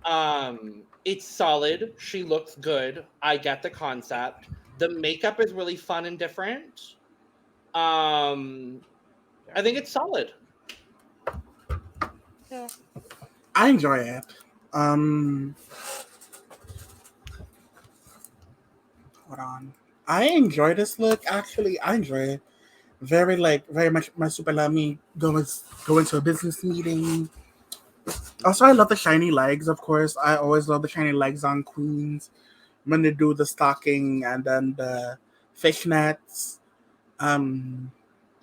Speaker 2: Hmm.
Speaker 1: it's solid. She looks good. I get the concept. The makeup is really fun and different. Um
Speaker 3: Yeah.
Speaker 1: I think it's solid.
Speaker 3: Yeah.
Speaker 2: I enjoy it. Um, hold on. I enjoy this look. Actually, I enjoy it. Very much Marsupilami going to a business meeting. Also, I
Speaker 3: Mhm.
Speaker 2: love the shiny legs, of course. I always love the shiny legs on queens when they do the stocking and then the fishnets. Um,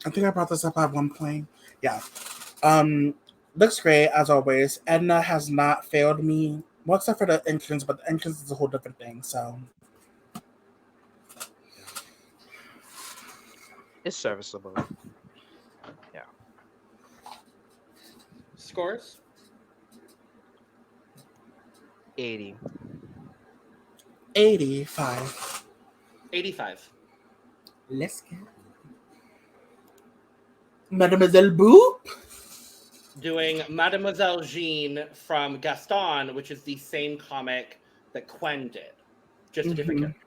Speaker 2: I think I brought this up at one point. Yeah. Um, looks great as always. Edna has not failed me. Well, except for the entrance, but the entrance is a whole different thing. So
Speaker 3: Yeah. It's serviceable. Yeah.
Speaker 1: Scores?
Speaker 3: 80.
Speaker 2: 85.
Speaker 1: 85.
Speaker 2: Let's go. Mademoiselle Boop.
Speaker 1: Doing Mademoiselle Jean from Gaston, which is the same comic that Quen did, just a different
Speaker 2: Mm-hmm.
Speaker 1: character.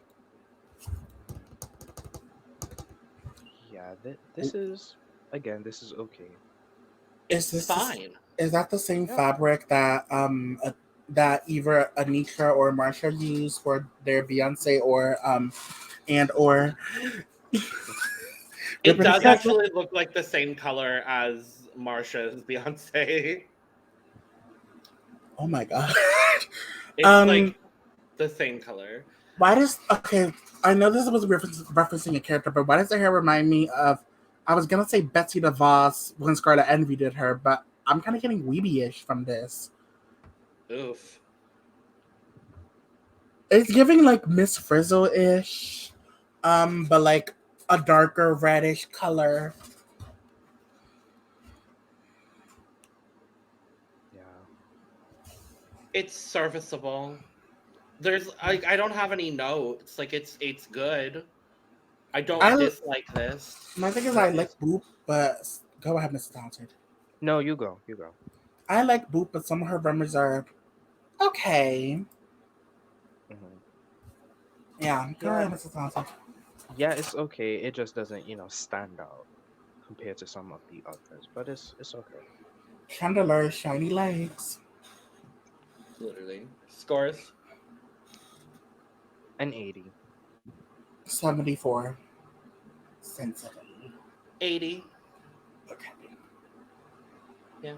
Speaker 3: Yeah, this is again, this is okay.
Speaker 2: Is
Speaker 1: It's
Speaker 2: this
Speaker 1: fine.
Speaker 2: is that the same
Speaker 3: Yeah.
Speaker 2: fabric that that either Anisha or Marsha used for their Beyonce or and or
Speaker 1: It does
Speaker 2: representation?
Speaker 1: actually look like the same color as Marsha's Beyonce.
Speaker 2: Oh my god.
Speaker 1: It's
Speaker 2: um,
Speaker 1: like the same color.
Speaker 2: why does okay? I know this was referencing a character, but why does the hair remind me of? I was gonna say Betsy DeVos when Scarlet Envy did her, but I'm kind of getting weeby-ish from this.
Speaker 1: Oof.
Speaker 2: It's giving like Miss Frizzle-ish, but like a darker reddish color.
Speaker 3: Yeah.
Speaker 1: It's serviceable. I don't have any notes. Like it's good. I don't
Speaker 2: I
Speaker 1: dislike this.
Speaker 2: My thing is I
Speaker 3: Yeah,
Speaker 2: like
Speaker 3: it's
Speaker 2: Boop, but go ahead, Mr. Talented.
Speaker 3: no, you go. You go.
Speaker 2: I like Boop, but some of her rumors are okay.
Speaker 3: Hmm.
Speaker 2: Yeah, go
Speaker 3: Yeah.
Speaker 2: ahead, Mr. Talented.
Speaker 3: Yeah, it's okay. It just doesn't, stand out compared to some of the others, but it's okay.
Speaker 2: Chandelier, shiny legs.
Speaker 1: Literally. Scores?
Speaker 3: An 80.
Speaker 2: 74. Sensitive.
Speaker 1: 80.
Speaker 2: Okay.
Speaker 1: Yeah.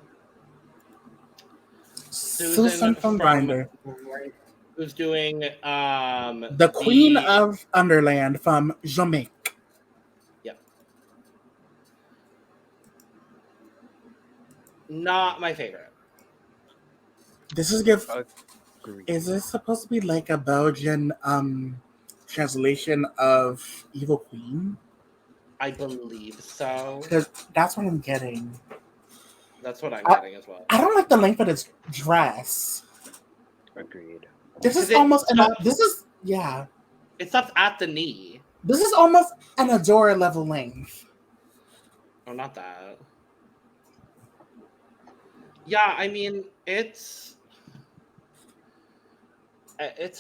Speaker 2: Susan from Grindr.
Speaker 1: Who's doing
Speaker 2: The Queen of Underland from Jamaica.
Speaker 1: Yep. Not my favorite.
Speaker 2: This is
Speaker 3: Agreed.
Speaker 2: Is this supposed to be like a Belgian translation of Evil Queen?
Speaker 1: I believe so.
Speaker 2: Because that's what I'm getting.
Speaker 1: That's what I'm getting as well.
Speaker 2: I don't like the length of this dress.
Speaker 3: Agreed.
Speaker 2: This is
Speaker 1: It
Speaker 2: almost
Speaker 1: stops- It stops at the knee.
Speaker 2: This is almost an Adora level length.
Speaker 1: Oh, not that. Yeah, I mean, it's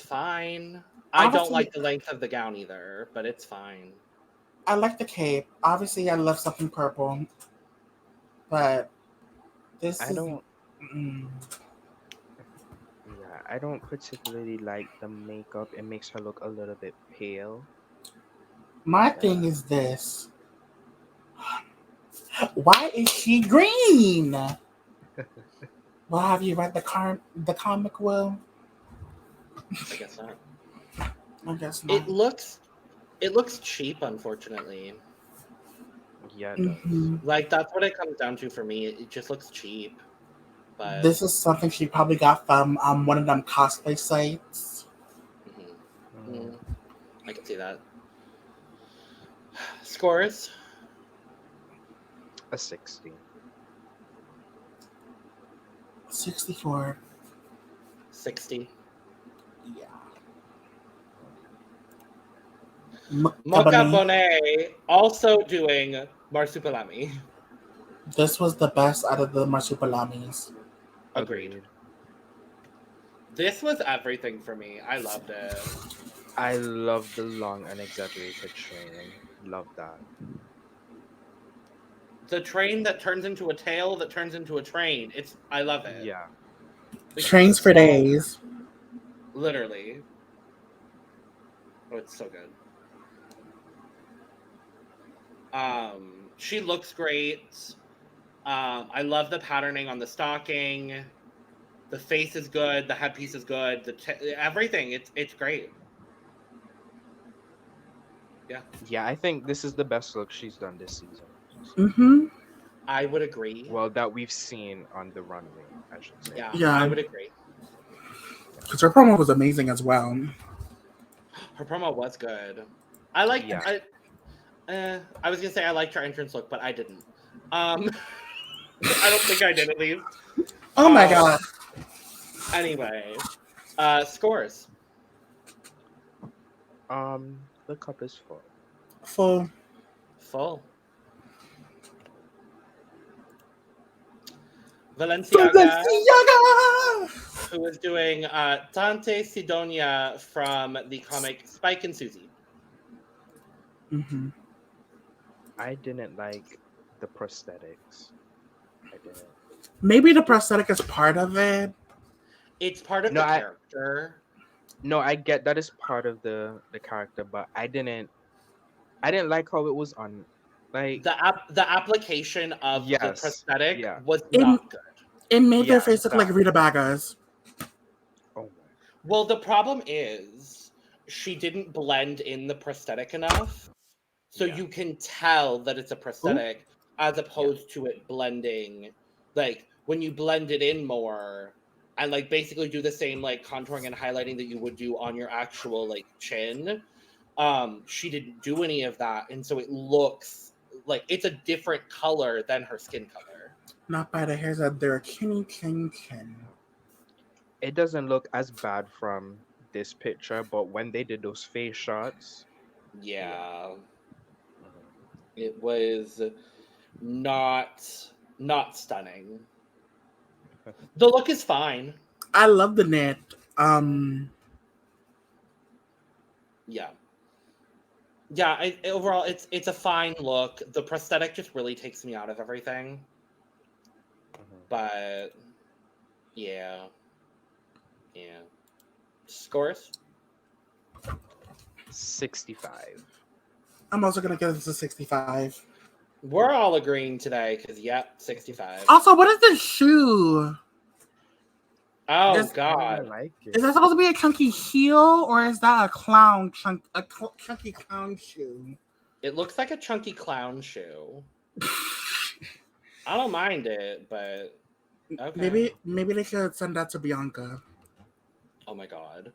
Speaker 1: fine. I don't
Speaker 2: Obviously-
Speaker 1: like the length of the gown either, but it's fine.
Speaker 2: I like the cape. Obviously, I love something purple. But this
Speaker 3: I
Speaker 2: is...
Speaker 3: don't.
Speaker 2: Mm,
Speaker 3: Yeah, I don't particularly like the makeup. It makes her look a little bit pale.
Speaker 2: my thing is this. Why is she green? Well, have you read the comic, Will?
Speaker 1: I guess not.
Speaker 2: I guess not.
Speaker 1: It looks cheap, unfortunately.
Speaker 3: Yeah, it does.
Speaker 2: Mhm.
Speaker 1: Like, that's what it comes down to for me. It just looks cheap. But
Speaker 2: This is something she probably got from one of them cosplay sites.
Speaker 3: Mm.
Speaker 1: I can see that. Scores?
Speaker 3: A 60.
Speaker 2: 64.
Speaker 1: 60.
Speaker 2: Yeah.
Speaker 1: Mocha
Speaker 2: Mukabani.
Speaker 1: Bonet also doing Marsupilami.
Speaker 2: This was the best out of the Marsupalamis.
Speaker 1: Agreed. This was everything for me. I loved it.
Speaker 3: I love the long and exaggerated train. Love that.
Speaker 1: The train that turns into a tail that turns into a train. I love it.
Speaker 3: Yeah.
Speaker 1: Like,
Speaker 2: Trains for
Speaker 1: so-
Speaker 2: days.
Speaker 1: Literally. Oh, it's so good. She looks great. I love the patterning on the stocking. The face is good. The headpiece is good. Everything. It's great. Yeah,
Speaker 3: Yeah, I think this is the best look she's done this season.
Speaker 2: Mm-hmm.
Speaker 1: I would agree.
Speaker 3: Well, that we've seen on the runway, I should say.
Speaker 2: Yeah.
Speaker 1: I would agree.
Speaker 2: Because her promo was amazing as well.
Speaker 1: Her promo was good. I like.
Speaker 3: Yeah.
Speaker 1: I was gonna say I liked her entrance look, but I didn't. I don't think I did at least.
Speaker 2: Oh my god.
Speaker 1: Anyway, scores.
Speaker 3: The cup is full.
Speaker 2: Full.
Speaker 1: Valenciaga,
Speaker 2: Balenciaga!
Speaker 1: who is doing Tante Sidonia from the comic Spike and Susie.
Speaker 2: Mm-hmm.
Speaker 3: I didn't like the prosthetics. I didn't.
Speaker 2: Maybe the prosthetic is part of it.
Speaker 1: It's part of
Speaker 3: No,
Speaker 1: the
Speaker 3: I-
Speaker 1: character.
Speaker 3: No, I get that is part of the character, but I didn't like how it was on. Like,
Speaker 1: The application of the
Speaker 3: Yes,
Speaker 1: prosthetic
Speaker 3: yeah.
Speaker 1: was
Speaker 2: In-
Speaker 1: not good.
Speaker 2: It made
Speaker 3: Yeah,
Speaker 2: their face look like
Speaker 3: that.
Speaker 2: Rita Baga's.
Speaker 3: oh my.
Speaker 1: Well, the problem is she didn't blend in the prosthetic enough, so
Speaker 3: Yeah.
Speaker 1: you can tell that it's a prosthetic as opposed to it blending. Like when you blend it in more and like basically do the same like contouring and highlighting that you would do on your actual like chin. She didn't do any of that, and so it looks like it's a different color than her skin color.
Speaker 2: Not by the hairs of their kin.
Speaker 3: It doesn't look as bad from this picture, but when they did those face shots,
Speaker 1: Yeah.
Speaker 3: mhm.
Speaker 1: It was not stunning. The look is fine.
Speaker 2: I love the knit.
Speaker 1: Yeah. Yeah, overall it's a fine look. The prosthetic just really takes me out of everything.
Speaker 3: Mhm.
Speaker 1: But yeah. Yeah. Scores?
Speaker 3: 65.
Speaker 2: I'm also gonna give this a 65.
Speaker 1: We're all agreeing today because, yep, 65.
Speaker 2: Also, what is this shoe?
Speaker 1: Oh,
Speaker 2: Is-
Speaker 3: I
Speaker 1: God.
Speaker 3: like it.
Speaker 2: Is that supposed to be a chunky heel, or is that a chunky clown shoe?
Speaker 1: It looks like a chunky clown shoe. I don't mind it, but okay.
Speaker 2: Maybe they should send that to Bianca.
Speaker 1: Oh my God.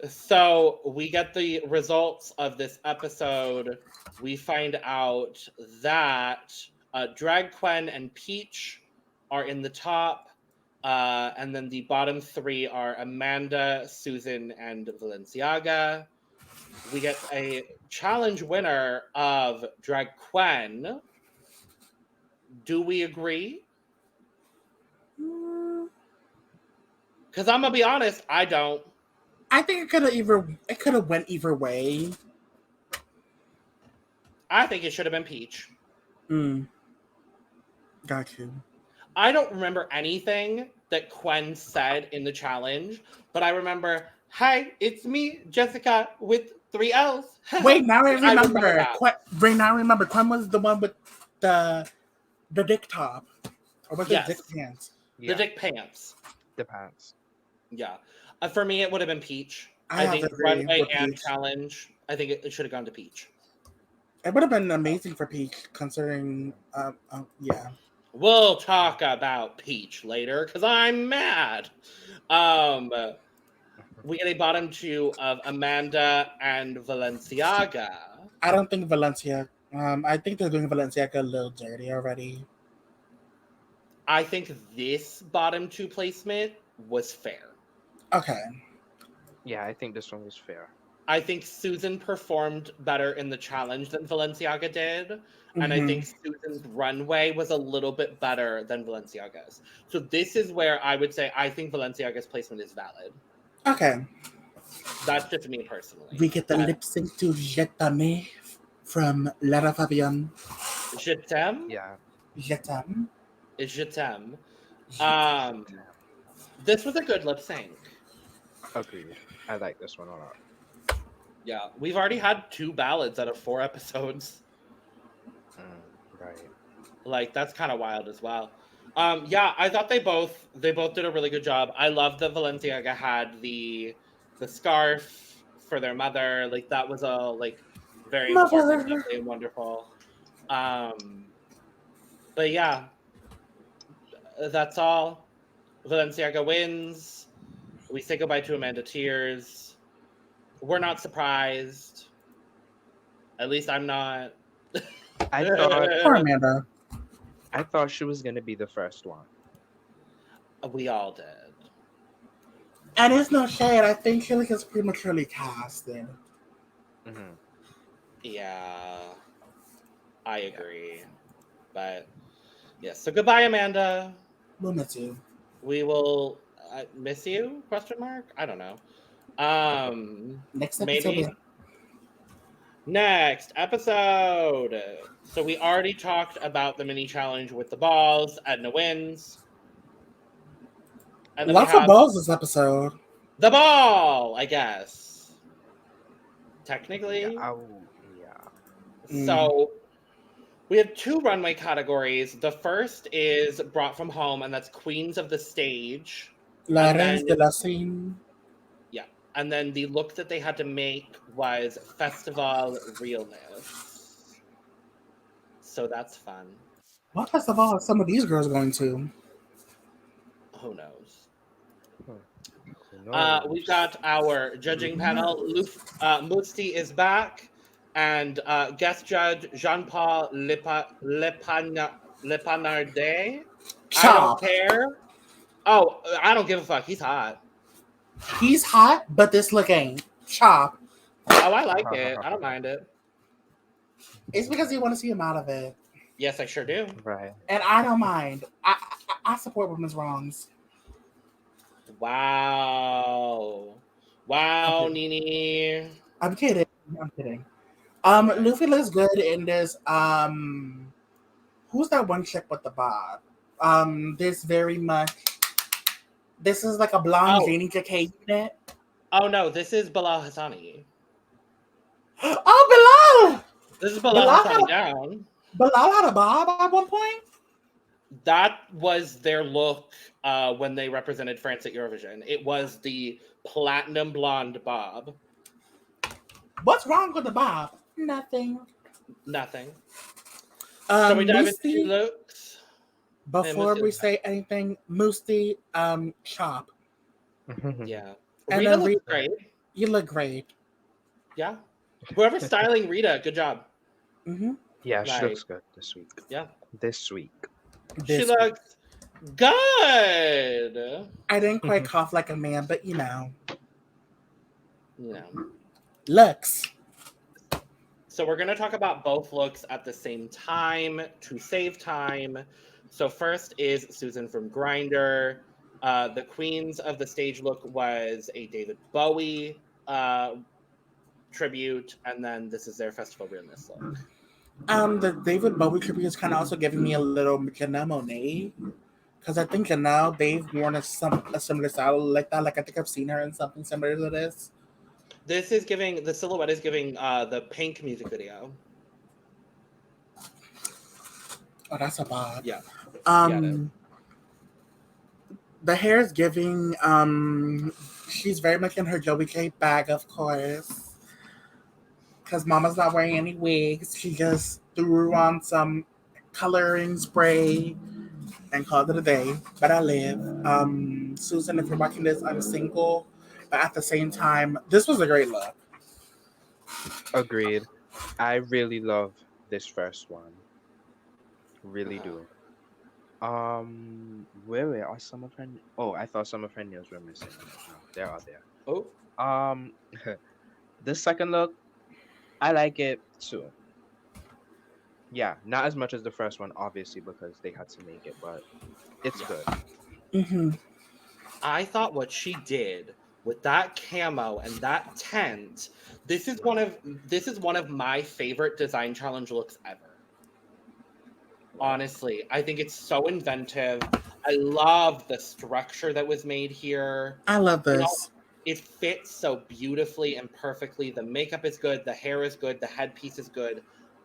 Speaker 1: So we get the results of this episode. We find out that Drag Quen and Peach are in the top. And then the bottom three are Amanda, Susan, and Valenciaga. We get a challenge winner of Drag Quen. Do we agree? Because I'm gonna be honest, I don't.
Speaker 2: I think it could have went either way.
Speaker 1: I think it should have been Peach.
Speaker 2: Got you.
Speaker 1: I don't remember anything that Quen said in the challenge, but I remember, "Hi, it's me, Jessica, with 3 L's."
Speaker 2: Wait, now I remember.
Speaker 1: that.
Speaker 2: Now I remember. Quen was the one with the dick top, or was
Speaker 1: Yes.
Speaker 2: it dick pants?
Speaker 1: The dick pants.
Speaker 3: The pants.
Speaker 1: Yeah. For me, it would have been Peach.
Speaker 2: I
Speaker 1: I
Speaker 2: have
Speaker 1: think
Speaker 2: to agree
Speaker 1: runway
Speaker 2: with
Speaker 1: and
Speaker 2: Peach.
Speaker 1: challenge. I think it should have gone to Peach.
Speaker 2: It would have been amazing for Peach, considering. Yeah.
Speaker 1: We'll talk about Peach later because I'm mad. We get a bottom two of Amanda and Valenciaga.
Speaker 2: I don't think Valencia. I think they're doing Valenciaga a little dirty already.
Speaker 1: I think this bottom two placement was fair.
Speaker 2: Okay.
Speaker 3: Yeah, I think this one was fair.
Speaker 1: I think Susan performed better in the challenge than Valenciaga did. And I think Susan's runway was a little bit better than Valenciaga's. So this is where I would say I think Valenciaga's placement is valid.
Speaker 2: Okay.
Speaker 1: That's just me personally.
Speaker 2: We get the lip sync to Je t'aime from Lara Fabian.
Speaker 1: Je t'aime?
Speaker 3: Yeah.
Speaker 2: Je t'aime.
Speaker 1: Je t'aime. This was a good lip sync.
Speaker 3: Agreed. I like this one a lot.
Speaker 1: Yeah, we've already had 2 ballads out of 4 episodes.
Speaker 3: Right.
Speaker 1: Like, that's kind of wild as well. Yeah, I thought they both did a really good job. I love that Valenciaga had the scarf for their mother. Like, that was all like very important, lovely, and wonderful. But yeah, that's all. Valenciaga wins. We say goodbye to Amanda Tears. We're not surprised. At least I'm not.
Speaker 2: Poor Amanda.
Speaker 3: I thought she was gonna be the first one.
Speaker 1: We all did.
Speaker 2: And it's no shade. I think she was prematurely casted.
Speaker 1: Yeah, I agree. But yes, so goodbye, Amanda.
Speaker 2: We'll miss you.
Speaker 1: We will miss you? Question mark? I don't know.
Speaker 2: Next episode.
Speaker 1: Maybe. Next episode. So we already talked about the mini challenge with the balls. Edna wins. And then
Speaker 2: Lots of balls this episode.
Speaker 1: The ball, I guess. Technically.
Speaker 3: Yeah.
Speaker 1: So we have 2 runway categories. The first is brought from home, and that's Queens of the Stage.
Speaker 2: La Reine de la Scene.
Speaker 1: Yeah. And then the look that they had to make was Festival Realness. So that's fun.
Speaker 2: What festival are some of these girls going to?
Speaker 1: Who knows? We've got our judging panel. Musti is back, and guest judge Jean-Paul Lepanardet. I don't care. Oh, I don't give a fuck. He's hot.
Speaker 2: He's hot, but this look ain't. Chop.
Speaker 1: Oh, I like it. I don't mind it.
Speaker 2: It's because you want to see him out of it.
Speaker 1: Yes, I sure do.
Speaker 3: Right.
Speaker 2: And I don't mind. I support women's wrongs.
Speaker 1: Wow. Wow, Nini.
Speaker 2: I'm kidding. Luffy looks good in this. Who's that one chick with the bob? This very much. This is like a blonde
Speaker 1: Oh.
Speaker 2: Janie J.K. unit.
Speaker 1: Oh no, this is Bilal Hassani.
Speaker 2: Oh, Bilal!
Speaker 1: This is Bilal
Speaker 2: Bilal had
Speaker 1: Hassani
Speaker 2: a,
Speaker 1: down.
Speaker 2: Bilal had a bob at one point.
Speaker 1: That was their look when they represented France at Eurovision. It was the platinum blonde bob.
Speaker 2: What's wrong with the bob? Nothing.
Speaker 1: Nothing. So we dive into
Speaker 2: Moosey,
Speaker 1: looks.
Speaker 2: before
Speaker 1: Moosey
Speaker 2: we
Speaker 1: looks
Speaker 2: say anything, Moosey, chop.
Speaker 1: Yeah.
Speaker 2: And
Speaker 1: Rita
Speaker 2: then
Speaker 1: looks
Speaker 2: Rita,
Speaker 1: great.
Speaker 2: you look great.
Speaker 1: Yeah. Whoever's styling Rita, good job.
Speaker 2: Mm-hmm.
Speaker 3: Yeah, she
Speaker 1: Like,
Speaker 3: looks good this week.
Speaker 1: yeah.
Speaker 3: This week.
Speaker 1: She
Speaker 2: This
Speaker 1: looks good.
Speaker 2: I didn't quite cough like a man, but
Speaker 1: You know.
Speaker 2: looks.
Speaker 1: So we're going to talk about both looks at the same time to save time. So first is Susan from Grindr. The queens of the stage look was a David Bowie tribute, and then this is their festival realness look.
Speaker 2: The David Bowie tribute is kind of also giving me a little Janelle Monáe, because I think Janelle, they've worn a similar style like that. Like I think I've seen her in something similar to this.
Speaker 1: This is giving, the silhouette is giving the Pink music video.
Speaker 2: Oh, that's a bob.
Speaker 1: Yeah.
Speaker 2: The hair is giving. She's very much in her Joey K bag, of course, because Mama's not wearing any wigs. She just threw on some coloring spray and called it a day. But I live. Susan, if you're watching this, I'm single, but at the same time, this was a great look.
Speaker 3: Agreed. I really love this first one. Really do. Where are some of her? Oh, I thought some of her nails were missing. No, they are there.
Speaker 1: Oh.
Speaker 3: The second look, I like it too. Yeah, not as much as the first one, obviously, because they had to make it, but it's good.
Speaker 2: Mm-hmm.
Speaker 1: I thought what she did with that camo and that tent, this is one of my favorite design challenge looks ever. Honestly, I think it's so inventive. I love the structure that was made here.
Speaker 2: I love this.
Speaker 1: You know, it fits so beautifully and perfectly. The makeup is good. The hair is good. The headpiece is good.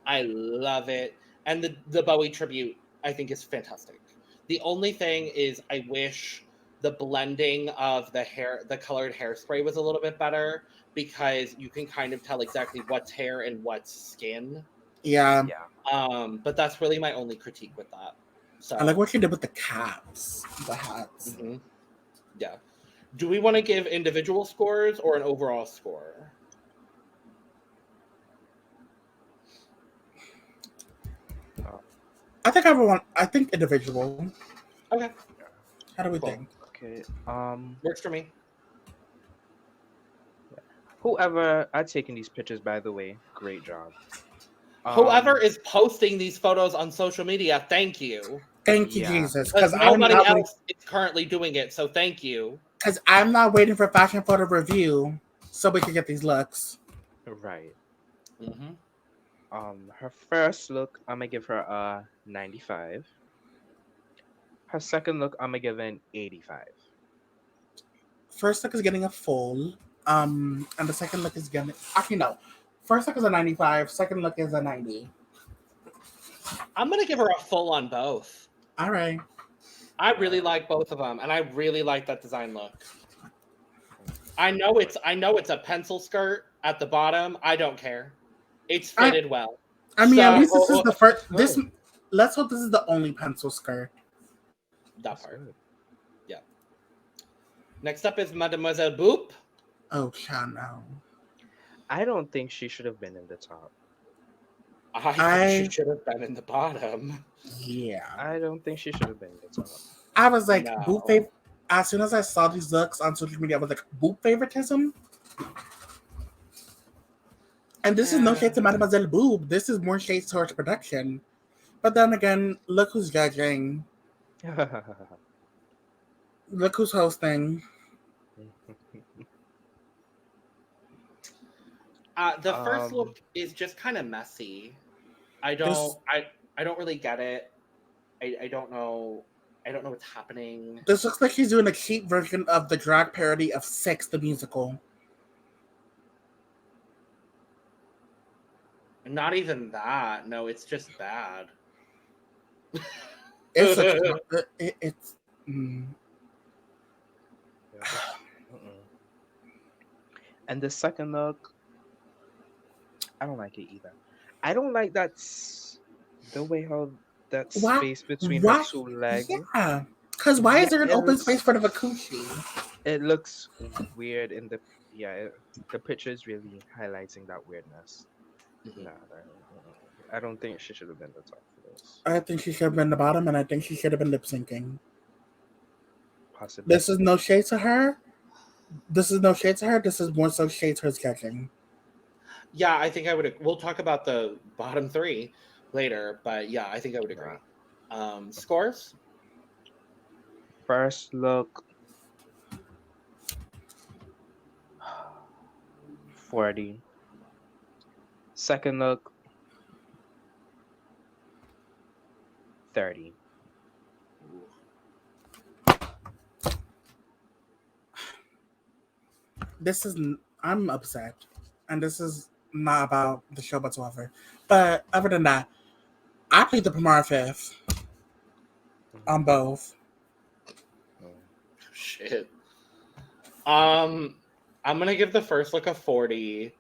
Speaker 1: I love it. And the Bowie tribute, I think, is fantastic. The only thing is I wish the blending of the hair, the colored hairspray was a little bit better, because you can kind of tell exactly what's hair and what's skin.
Speaker 2: Yeah.
Speaker 1: But that's really my only critique with that. So
Speaker 2: I like what she did with the caps, the hats.
Speaker 1: Mm-hmm. Yeah. Do we want to give individual scores or an overall score?
Speaker 2: I think individual.
Speaker 1: Okay.
Speaker 2: How do we
Speaker 1: Cool.
Speaker 2: think?
Speaker 3: Okay.
Speaker 1: Works for me.
Speaker 3: Whoever are taking these pictures, by the way, great job.
Speaker 1: Whoever is posting these photos on social media, thank you.
Speaker 2: Thank you,
Speaker 3: Yeah.
Speaker 2: Jesus.
Speaker 1: Because nobody else is currently doing it, so thank you.
Speaker 2: Because I'm not waiting for Fashion Photo Review so we can get these looks.
Speaker 3: Right.
Speaker 1: Mm-hmm.
Speaker 3: Her first look, I'm gonna give her a 95. Her second look, I'm gonna give an 85.
Speaker 2: First look is getting a full. And the second look is getting actually no. First look is a 95, second look is a 90.
Speaker 1: I'm gonna give her a full on both.
Speaker 2: All right.
Speaker 1: I really like both of them, and I really like that design look. I know it's a pencil skirt at the bottom. I don't care. It's fitted well.
Speaker 2: I mean, at least this is the first.
Speaker 3: Good.
Speaker 2: Let's hope this is the only pencil skirt.
Speaker 1: That part. Yeah. Next up is Mademoiselle Boop.
Speaker 2: Oh, child, no.
Speaker 3: I don't think she should have been in the top.
Speaker 1: I think she should have been in the bottom.
Speaker 2: Yeah.
Speaker 3: I don't think she should have been in the top.
Speaker 2: I was like,
Speaker 1: No.
Speaker 2: Boop as soon as I saw these looks on social media, I was like, Boop favoritism? And this is no shade to Mademoiselle Boob. This is more shades towards production. But then again, look who's judging. Look who's hosting.
Speaker 1: The first look is just kind of messy. I don't really get it. I don't know. I don't know what's happening.
Speaker 2: This looks like he's doing a cheap version of the drag parody of Six, the musical.
Speaker 1: Not even that. No, it's just bad.
Speaker 2: It's it's. Mm.
Speaker 3: Yeah, mm-mm. And the second look, I don't like it either. I don't like the way how that
Speaker 2: Why?
Speaker 3: space between her
Speaker 2: Why?
Speaker 3: two legs.
Speaker 2: Yeah. Because why
Speaker 3: Yeah,
Speaker 2: is there an open space for the Vakushi?
Speaker 3: it looks weird in the the picture is really highlighting that weirdness.
Speaker 1: Mhm.
Speaker 3: Nah, I don't think she should have been the top for this.
Speaker 2: I think she should have been the bottom, and I think she should have been lip syncing.
Speaker 3: Possibly.
Speaker 2: This is no shade to her. This is no shade to her. This is more so shade to her sketching.
Speaker 1: Yeah, I think I would. We'll talk about the bottom three later, but yeah, I think I would agree. Scores?
Speaker 3: First look, 40. Second look, 30.
Speaker 2: This is. I'm upset, and this is not about the show whatsoever. But other than that, I played the Primar Fifth on both.
Speaker 1: Shit. I'm gonna give the first look a 40,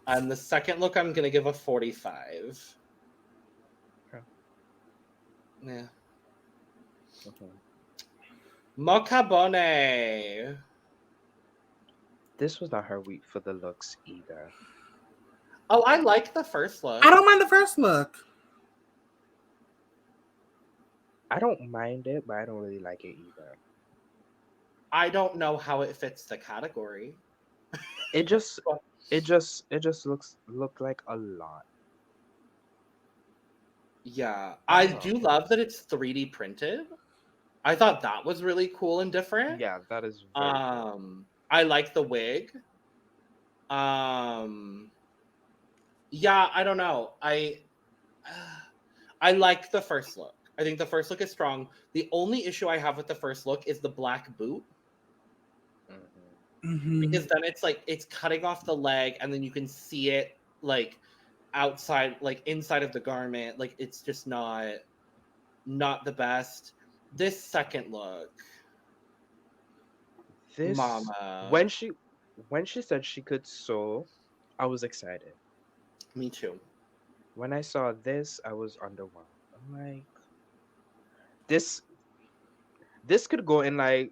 Speaker 1: and the second look I'm gonna give a 45.
Speaker 3: Okay.
Speaker 1: Yeah.
Speaker 3: Okay.
Speaker 1: Mocabone.
Speaker 3: This was not her week for the looks either.
Speaker 1: Oh, I like the first look.
Speaker 2: I don't mind the first look.
Speaker 3: I don't mind it, but I don't really like it either.
Speaker 1: I don't know how it fits the category.
Speaker 3: It just looked like a lot.
Speaker 1: Yeah,
Speaker 3: I
Speaker 1: I
Speaker 3: don't
Speaker 1: do
Speaker 3: know.
Speaker 1: love that it's 3D printed. I thought that was really cool and different.
Speaker 3: Yeah, that is very cool.
Speaker 1: I like the wig. Yeah, I don't know. I like the first look. I think the first look is strong. The only issue I have with the first look is the black boot.
Speaker 2: Mm-hmm.
Speaker 1: Because then it's like it's cutting off the leg and then you can see it like outside, like inside of the garment. Like it's just not the best. This second look,
Speaker 3: This
Speaker 1: mama.
Speaker 3: when she said she could sew, I was excited.
Speaker 1: Me too.
Speaker 3: When I saw this, I was underwhelmed. I'm like, this could go in like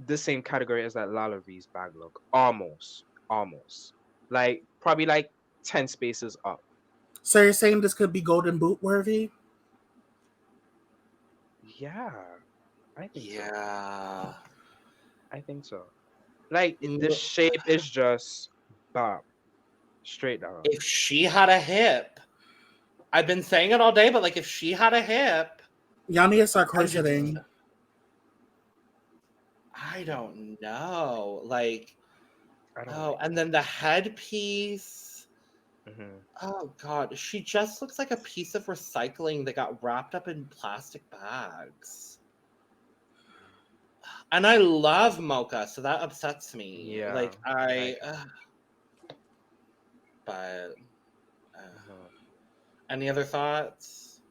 Speaker 3: the same category as that Lala Reese bag look. Almost. Like probably like 10 spaces up.
Speaker 2: So you're saying this could be Golden Boot worthy?
Speaker 3: Yeah. I think so.
Speaker 1: Yeah.
Speaker 3: I think so. Like the shape is just bop. Straight down.
Speaker 1: If she had a hip, I've been saying it all day, but like if she had a hip,
Speaker 2: Y'all need to start crocheting.
Speaker 1: I don't know. Like,
Speaker 3: I don't
Speaker 1: oh,
Speaker 3: like
Speaker 1: and then the headpiece.
Speaker 3: Mhm.
Speaker 1: Oh God, she just looks like a piece of recycling that got wrapped up in plastic bags. And I love mocha, so that upsets me.
Speaker 3: Yeah,
Speaker 1: Like
Speaker 3: I-
Speaker 1: but
Speaker 3: Mhm.
Speaker 1: any other thoughts?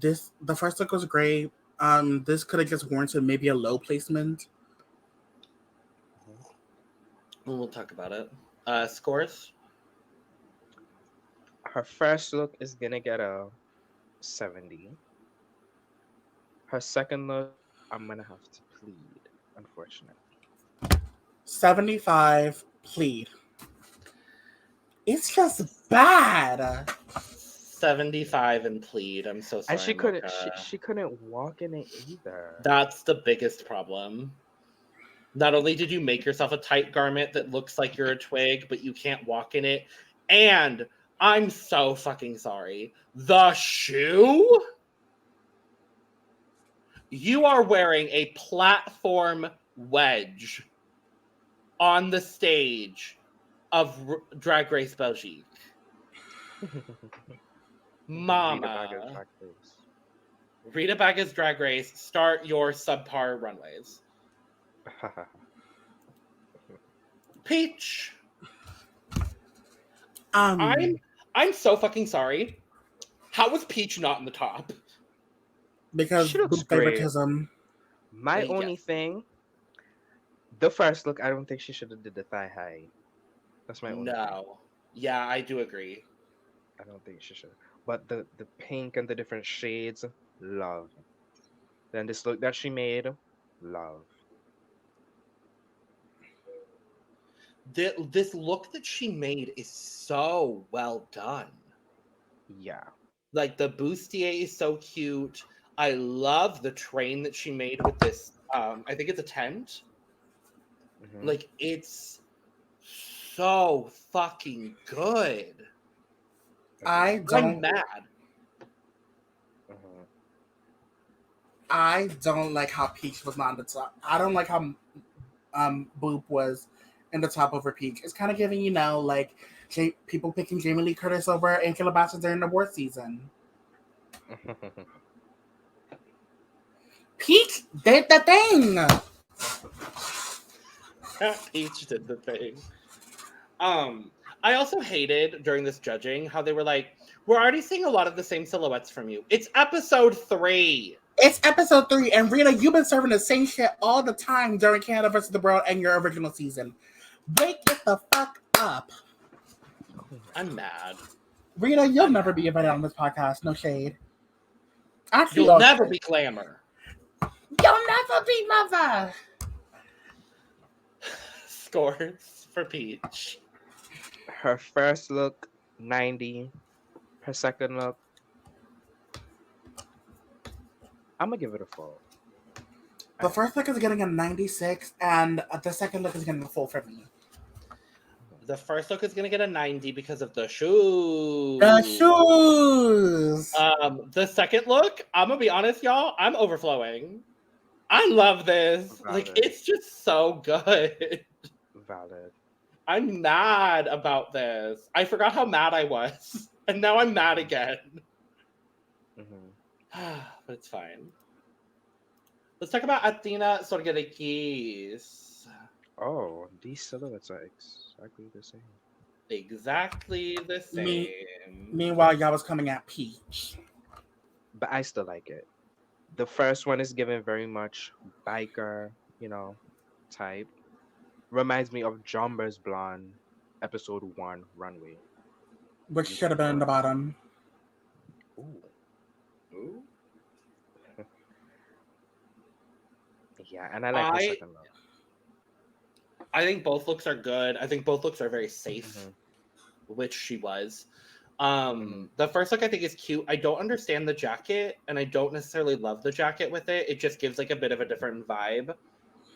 Speaker 2: The first look was great. This could have just warranted maybe a low placement.
Speaker 1: We'll talk about it. Scores?
Speaker 3: Her first look is gonna get a 70. Her second look, I'm gonna have to plead, unfortunately.
Speaker 2: 75, plead. It's just bad.
Speaker 1: 75 and plead. I'm so sorry.
Speaker 3: And she couldn't
Speaker 1: Mocha.
Speaker 3: she couldn't walk in it either.
Speaker 1: That's the biggest problem. Not only did you make yourself a tight garment that looks like you're a twig, but you can't walk in it. And I'm so fucking sorry. The shoe? You are wearing a platform wedge on the stage of Drag Race Belgique.
Speaker 3: Rita Baga
Speaker 1: Mama.
Speaker 3: Drag Race.
Speaker 1: Rita Baga's Drag Race, start your subpar runways. Peach. I'm so fucking sorry. How was Peach not in the top?
Speaker 2: because
Speaker 3: She looks
Speaker 2: boob
Speaker 3: great.
Speaker 2: favoritism.
Speaker 3: My
Speaker 1: Yes.
Speaker 3: only thing, the first look, I don't think she should have did the thigh high. That's my only thing.
Speaker 1: No. Yeah, I do agree.
Speaker 3: I don't think she should. But the pink and the different shades, love. Then this look that she made, love.
Speaker 1: This look that she made is so well done.
Speaker 3: Yeah.
Speaker 1: Like the bustier is so cute. I love the train that she made with this. I think it's a tent.
Speaker 3: Mhm.
Speaker 1: Like it's so fucking good.
Speaker 2: I
Speaker 3: Agreed.
Speaker 1: I'm
Speaker 2: don't.
Speaker 1: mad.
Speaker 3: Mhm.
Speaker 2: I don't like how Peach was not on the top. I don't like how Boop was in the top over Peach. It's kind of giving, like people picking Jamie Lee Curtis over Angela Bassett during the award season. Peach did the thing.
Speaker 1: Peach did the thing. I also hated during this judging how they were like, we're already seeing a lot of the same silhouettes from you. It's episode 3.
Speaker 2: It's episode 3, and Rita, you've been serving the same shit all the time during Canada versus the World and your original season. Wake it the fuck up.
Speaker 1: I'm mad.
Speaker 2: Rita, you'll never be invited on this podcast. No shade. Actually,
Speaker 1: You'll never be glamour.
Speaker 2: You'll never be mother.
Speaker 1: Scores for Peach.
Speaker 3: Her first look, 90. Her second look, I'm gonna give it a 4.
Speaker 2: The first look is getting a 96, and the second look is getting a full for me.
Speaker 1: The first look is gonna get a 90 because of the shoes.
Speaker 2: The shoes.
Speaker 1: The second look, I'm gonna be honest, y'all, I'm overflowing. I love this. Like,
Speaker 3: Valid.
Speaker 1: it's just so good.
Speaker 3: Valid.
Speaker 1: I'm mad about this. I forgot how mad I was, and now I'm mad again.
Speaker 3: Mhm.
Speaker 1: But it's fine. Let's talk about Athena Sorgerekis.
Speaker 3: Oh, these silhouettes are exactly the same.
Speaker 1: Exactly the same.
Speaker 2: Meanwhile, y'all was coming at Peach.
Speaker 3: But I still like it. The first one is given very much biker, type. Reminds me of Jumper's Blonde, episode 1, Runway.
Speaker 2: Which should have been in the bottom.
Speaker 3: Ooh.
Speaker 1: Ooh.
Speaker 3: Yeah, and I like the second look.
Speaker 1: I think both looks are good. I think both looks are very safe,
Speaker 3: Mhm.
Speaker 1: which she was.
Speaker 3: Mhm.
Speaker 1: The first look I think is cute. I don't understand the jacket, and I don't necessarily love the jacket with it. It just gives like a bit of a different vibe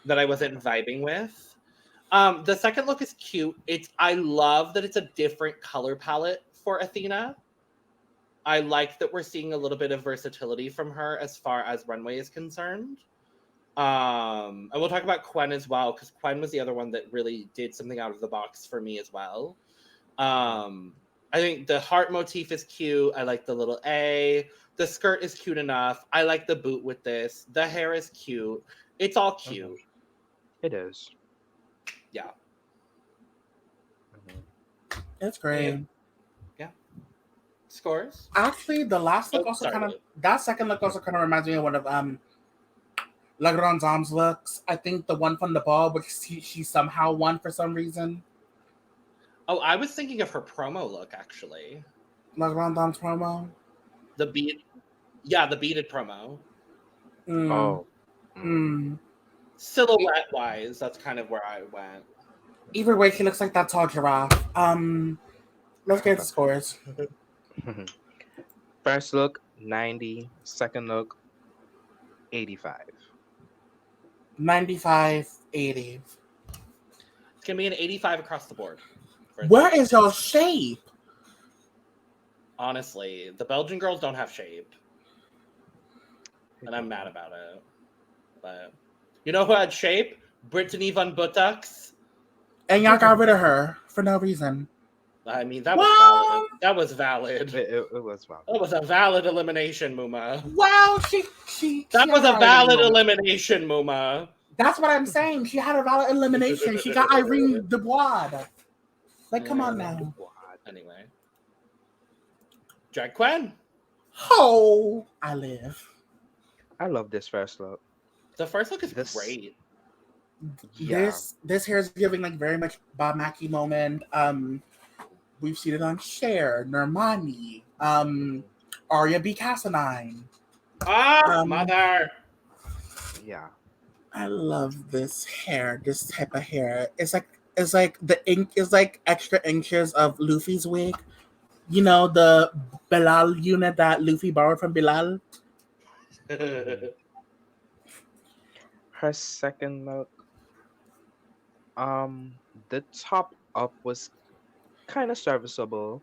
Speaker 1: that I wasn't vibing with. The second look is cute. I love that it's a different color palette for Athena. I like that we're seeing a little bit of versatility from her as far as runway is concerned. And we'll talk about Quen as well, because Quen was the other one that really did something out of the box for me as well. I think the heart motif is cute. I like the little A. The skirt is cute enough. I like the boot with this. The hair is cute. It's all cute.
Speaker 3: It is.
Speaker 1: Yeah.
Speaker 3: Mhm.
Speaker 2: It's great.
Speaker 1: Yeah. Scores?
Speaker 2: Actually, the last look also
Speaker 1: sorry,
Speaker 2: kind of
Speaker 1: Luke.
Speaker 2: that second look also kind of reminds me of one of La Grande Dame's looks. I think the one from the ball, which she somehow won for some reason.
Speaker 1: Oh, I was thinking of her promo look, actually.
Speaker 2: La Grande Dame's promo.
Speaker 1: The beaded promo.
Speaker 3: Oh.
Speaker 1: Silhouette-wise, that's kind of where I went.
Speaker 2: Either way, she looks like that tall giraffe. Let's get the scores.
Speaker 3: First look, 90. Second look, 85.
Speaker 2: 95, 80.
Speaker 1: It's gonna be an 85 across the board.
Speaker 2: Where is your shape?
Speaker 1: Honestly, the Belgian girls don't have shape, and I'm mad about it. But you know who had shape? Brittany Von Buttocks.
Speaker 2: And y'all got rid of her for no reason.
Speaker 1: I mean, that was valid. That was valid.
Speaker 3: It was valid.
Speaker 1: That was a valid elimination, Muma.
Speaker 2: Well,
Speaker 1: That was
Speaker 2: had
Speaker 1: a
Speaker 2: Irene
Speaker 1: valid
Speaker 2: moment.
Speaker 1: elimination, Muma.
Speaker 2: That's what I'm saying. She had a valid elimination. She got Irene Dubois. Like, come on now.
Speaker 1: Anyway. Drag Queen.
Speaker 2: Oh, I live.
Speaker 3: I love this first look.
Speaker 1: The first look is great.
Speaker 3: Yeah.
Speaker 2: This hair is giving like very much Bob Mackie moment. We've seen it on Cher, Normani, Arya B. Cassinine.
Speaker 1: Mother.
Speaker 3: Yeah.
Speaker 2: I love this hair, this type of hair. It's like the ink is like extra inches of Luffy's wig. You know, the Bilal unit that Luffy borrowed from Bilal.
Speaker 3: Her second look, the top up was kind of serviceable.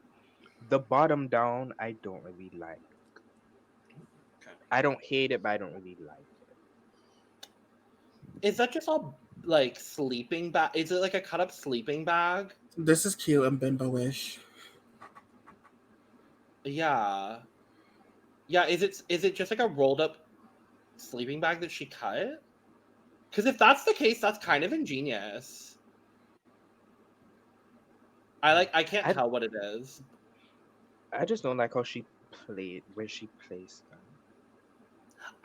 Speaker 3: The bottom down, I don't really like.
Speaker 1: Okay.
Speaker 3: I don't hate it, but I don't really like it.
Speaker 1: Is that just all like sleeping bag? Is it like a cut up sleeping bag?
Speaker 2: This is cute and bimbo-ish.
Speaker 1: Yeah. Yeah, is it just like a rolled up sleeping bag that she cut? Because if that's the case, that's kind of ingenious. I can't tell what it is.
Speaker 3: I just don't like how she played, where she placed them.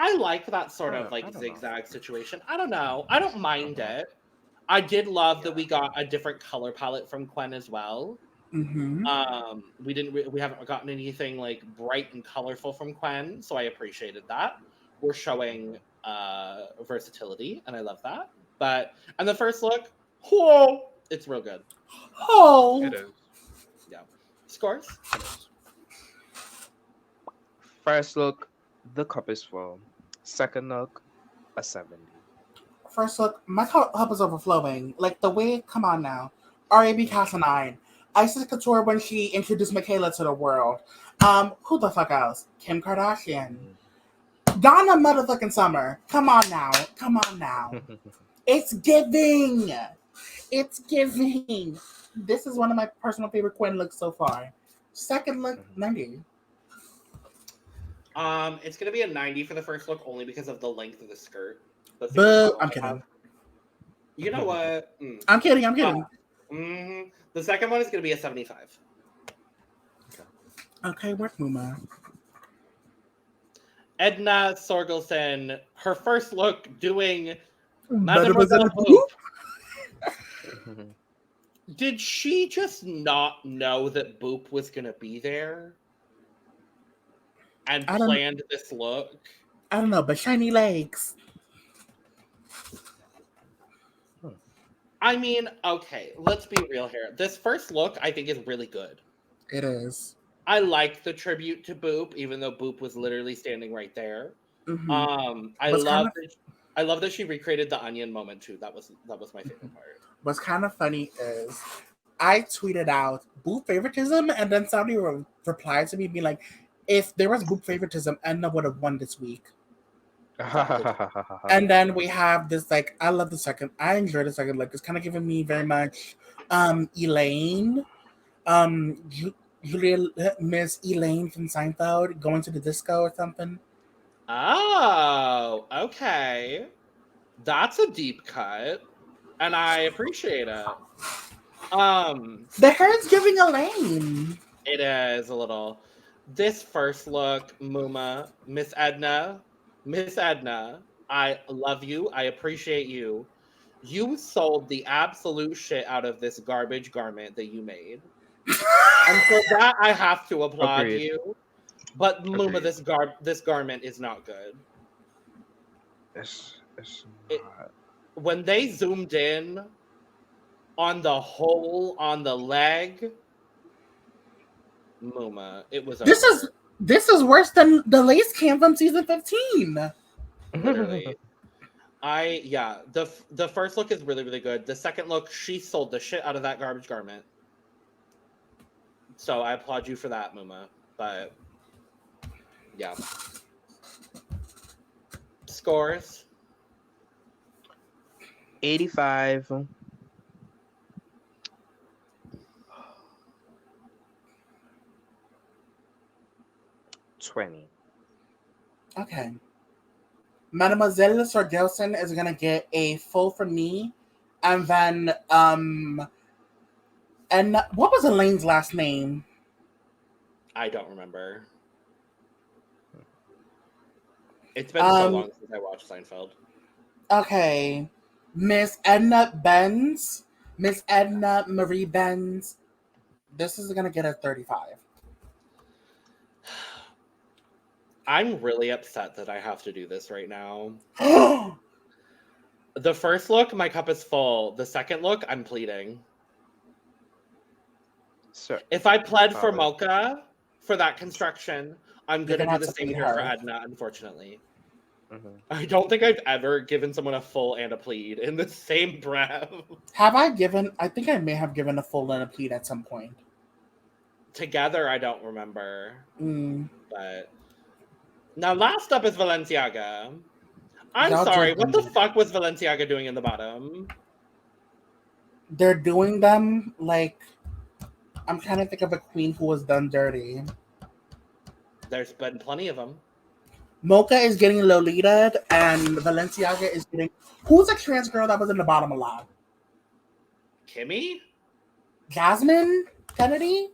Speaker 1: I like that sort
Speaker 3: I
Speaker 1: of like
Speaker 3: don't know.
Speaker 1: zigzag situation. I don't know. I don't mind it. I did love that we got a different color palette from Quen as well.
Speaker 2: Mm-hmm.
Speaker 1: We haven't gotten anything like bright and colorful from Quen, so I appreciated that. We're showing versatility, and I love that. And the first look, whoa, it's real good.
Speaker 2: Oh,
Speaker 3: It is.
Speaker 1: Yeah. Scores?
Speaker 3: First look, the cup is full. Second look, a 70.
Speaker 2: first look, my cup is overflowing. Like the way, come on now. R.A.B. Cassinine. Isis Couture when she introduced Michaela to the world. Who the fuck else? Kim Kardashian. Donna motherfucking Summer. Come on now. It's giving. It's giving. This is one of my personal favorite Quen looks so far. Second look, 90.
Speaker 1: It's gonna be a 90 for the first look only because of the length of the skirt.
Speaker 2: But I'm kidding.
Speaker 1: You know what?
Speaker 2: I'm kidding.
Speaker 1: The second one is gonna be a 75.
Speaker 2: Okay, work, Muma.
Speaker 1: Edna Sorgelson, her first look doing
Speaker 2: Mademoiselle
Speaker 1: Boop. Did she just not know that Boop was gonna be there? And planned this look?
Speaker 2: I don't know, but shiny legs.
Speaker 1: I mean, okay, let's be real here. This first look, I think, is really good.
Speaker 2: It is.
Speaker 1: I like the tribute to Boop, even though Boop was literally standing right there.
Speaker 2: Mm-hmm.
Speaker 1: I love that she recreated the onion moment too. That was my favorite part.
Speaker 2: What's kind of funny is I tweeted out Boop favoritism, and then somebody replied to me being like, if there was Boop favoritism, Edna would have won this week. And then we have this, like, I love the second. I enjoy the second look. It's kind of giving me very much Elaine, Julia, Miss Elaine from Seinfeld going to the disco or something.
Speaker 1: Oh, okay. That's a deep cut, and I appreciate it.
Speaker 2: The hair's giving Elaine.
Speaker 1: It is a little. This first look, Muma, Miss Edna, I love you. I appreciate you. You sold the absolute shit out of this garbage garment that you made. And for that, I have to applaud
Speaker 3: Agreed.
Speaker 1: you. But Muma,
Speaker 3: Agreed.
Speaker 1: this garment is not good.
Speaker 3: It's not.
Speaker 1: When they zoomed in on the hole on the leg, Muma, it was
Speaker 2: This is worse than the lace cam from season 15.
Speaker 1: literally. The first look is really, really good. The second look, she sold the shit out of that garbage garment. So I applaud you for that, Muma. But yeah. Scores.
Speaker 3: 85. 20.
Speaker 2: Okay. Mademoiselle Sorgelson is gonna get a full from me, and then and what was Elaine's last name?
Speaker 1: I don't remember. It's been so long since I watched Seinfeld.
Speaker 2: Okay, Miss Edna Marie Benz. This is gonna get a 35.
Speaker 1: I'm really upset that I have to do this right now. The first look, my cup is full. The second look, I'm pleading.
Speaker 3: So,
Speaker 1: If I pled for Mocha for that construction, I'm
Speaker 2: You're
Speaker 1: gonna
Speaker 2: gonna
Speaker 1: do
Speaker 2: have
Speaker 1: the
Speaker 2: to
Speaker 1: same
Speaker 2: plead
Speaker 1: here for
Speaker 2: her.
Speaker 1: Edna, unfortunately.
Speaker 3: mhm.
Speaker 1: I don't think I've ever given someone a full and a plead in the same breath.
Speaker 2: Have I given? I think I may have given a full and a plead at some point.
Speaker 1: Together, I don't remember.
Speaker 2: Mm.
Speaker 1: But now, last up is Valenciaga. I'm
Speaker 2: Y'all
Speaker 1: sorry,
Speaker 2: did
Speaker 1: what the
Speaker 2: them.
Speaker 1: fuck was Valenciaga doing in the bottom?
Speaker 2: They're doing them like I'm trying to think of a queen who was done dirty.
Speaker 1: There's been plenty of them.
Speaker 2: Mocha is getting Lolita, and Valenciaga is getting. Who's a trans girl that was in the bottom a lot?
Speaker 1: Kimmy?
Speaker 2: Jasmine Kennedy?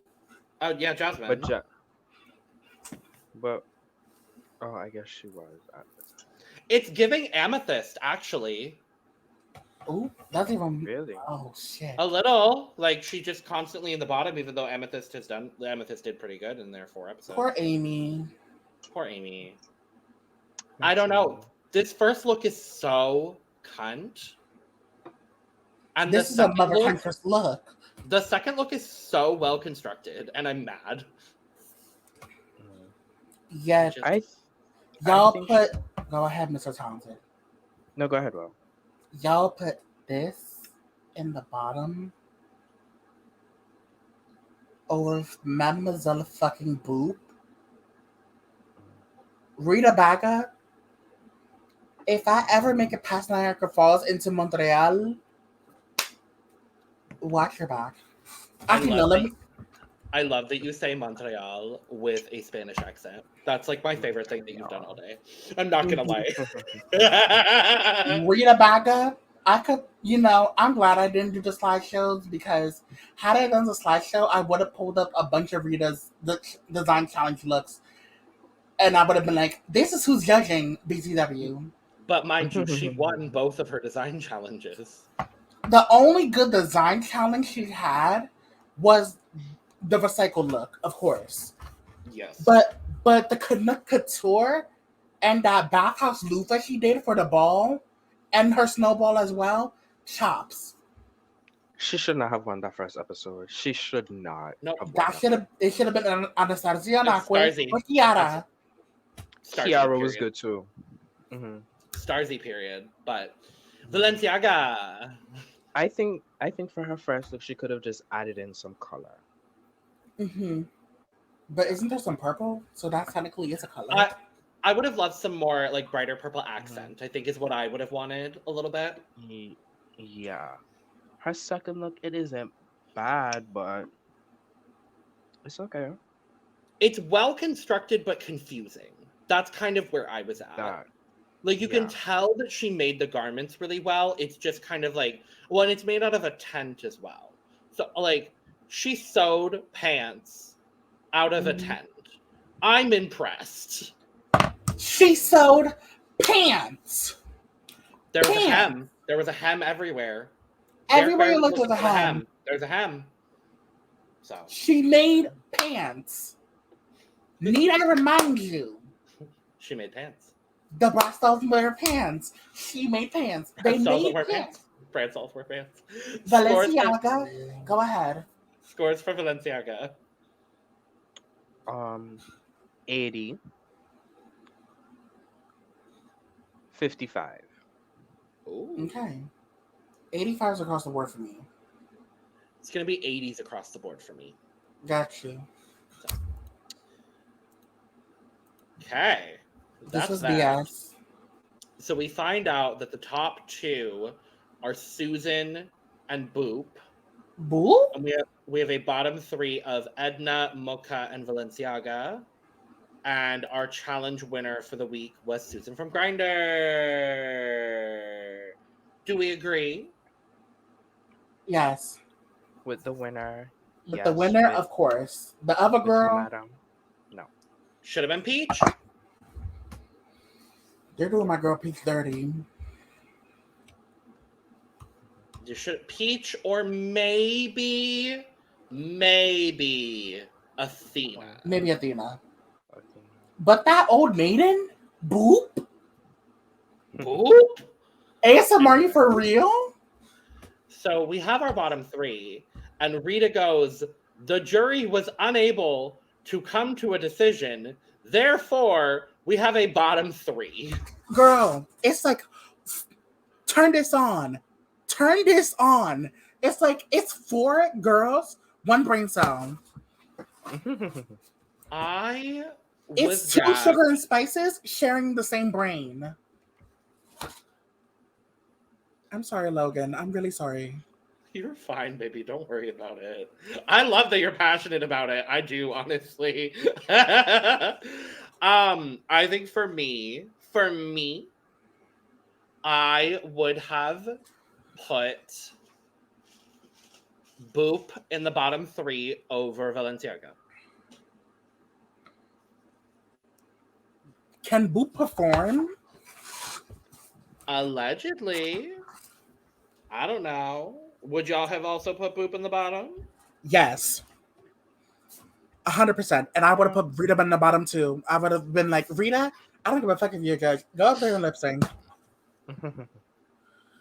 Speaker 1: Oh, yeah, Jasmine.
Speaker 3: But oh, I guess she was at this time.
Speaker 1: It's giving Amethyst, actually.
Speaker 2: Oh, that's even.
Speaker 3: Really?
Speaker 2: Oh, shit.
Speaker 1: A little. Like, she's just constantly in the bottom, even though Amethyst did pretty good in their 4 episodes.
Speaker 2: Poor Amy.
Speaker 1: Poor Amy. I don't know. This first look is so cunt. And
Speaker 2: This is a mother first look.
Speaker 1: The second look is so well constructed, and I'm mad.
Speaker 2: Yeah. Y'all put. Go ahead, Mr. Townsend.
Speaker 3: No, go ahead, Will.
Speaker 2: Y'all put this in the bottom over Mademoiselle fucking Boop. Rita Baga. If I ever make it past Niagara Falls into Montreal, watch your back.
Speaker 1: I love that you say Montreal with a Spanish accent. That's like my favorite thing that you've done all day. I'm not gonna lie.
Speaker 2: Rita Baga, I'm glad I didn't do the slideshows because had I done the slideshow, I would have pulled up a bunch of Rita's design challenge looks, and I would have been like, "This is who's judging BTW."
Speaker 1: But mind you, she won both of her design challenges.
Speaker 2: The only good design challenge she had was the recycled look, of course.
Speaker 1: Yes.
Speaker 2: But the Canuck Couture and that bathhouse loofah she did for the ball and her snowball as well, chops.
Speaker 3: She should not have won that first episode. She should not.
Speaker 1: No,
Speaker 2: it should have been Anastasia
Speaker 1: Starzy.
Speaker 2: or Kiara.
Speaker 3: Kiara was good too. Mm-hmm.
Speaker 1: Starzy period, but Valenciaga.
Speaker 3: I think for her first look, she could have just added in some color.
Speaker 2: Mm-hmm. But isn't there some purple? So that technically is a color.
Speaker 1: I would have loved some more like brighter purple accent. I think is what I would have wanted a little bit.
Speaker 3: Yeah, her second look, it isn't bad, but it's okay.
Speaker 1: It's well constructed but confusing. That's kind of where I was at. Like you can tell that she made the garments really well. It's just kind of like, well, and it's made out of a tent as well. So like she sewed pants out of a tent. I'm impressed.
Speaker 2: She sewed pants.
Speaker 1: There was a hem. There was a hem everywhere.
Speaker 2: Everywhere you looked was a hem.
Speaker 1: There's a hem. So
Speaker 2: she made pants. Need I remind you?
Speaker 1: She made pants.
Speaker 2: The brass dolls wear pants. She made pants. They made pants.
Speaker 1: Brass dolls wear pants.
Speaker 2: Valenciaga, go ahead.
Speaker 1: Scores for Valenciaga.
Speaker 3: 80. 55.
Speaker 1: Ooh.
Speaker 2: Okay. 85s across the board for me.
Speaker 1: It's gonna be 80s across the board for me.
Speaker 2: Got you.
Speaker 1: Okay.
Speaker 2: This was BS.
Speaker 1: So we find out that the top two are Susan and Boop.
Speaker 2: Boop?
Speaker 1: And we have a bottom three of Edna, Mocha, and Valenciaga. And our challenge winner for the week was Susan from Grindr. Do we agree?
Speaker 2: Yes.
Speaker 3: With the winner,
Speaker 2: With the
Speaker 3: yes.
Speaker 2: winner, of course. The other
Speaker 3: With
Speaker 2: girl,
Speaker 3: Madam, no.
Speaker 1: Should have been Peach.
Speaker 2: they're doing my girl Peach dirty.
Speaker 1: You should Peach or maybe Athena.
Speaker 2: Maybe Athena.
Speaker 3: Okay.
Speaker 2: But that old maiden? Boop?
Speaker 1: Boop.
Speaker 2: ASMR, you for real?
Speaker 1: So we have our bottom three, and Rita goes, the jury was unable to come to a decision. Therefore, we have a bottom three.
Speaker 2: Girl, it's like, turn this on. Turn this on. It's like, it's 4 girls, 1 brain cell.
Speaker 1: I
Speaker 2: It's
Speaker 1: was
Speaker 2: 2
Speaker 1: gagged.
Speaker 2: sugar and spices sharing the same brain. I'm sorry, Logan. I'm really sorry.
Speaker 1: You're fine, baby. Don't worry about it. I love that you're passionate about it. I do, honestly. I think for me, I would have put Boop in the bottom 3 over Valenciaga.
Speaker 2: Can Boop perform?
Speaker 1: Allegedly. I don't know. Would y'all have also put Boop in the bottom?
Speaker 2: Yes. 100%. And I would have put Rita in the bottom too. I would have been like, Rita, I don't give a fuck if you're good. Go up there and lip sync.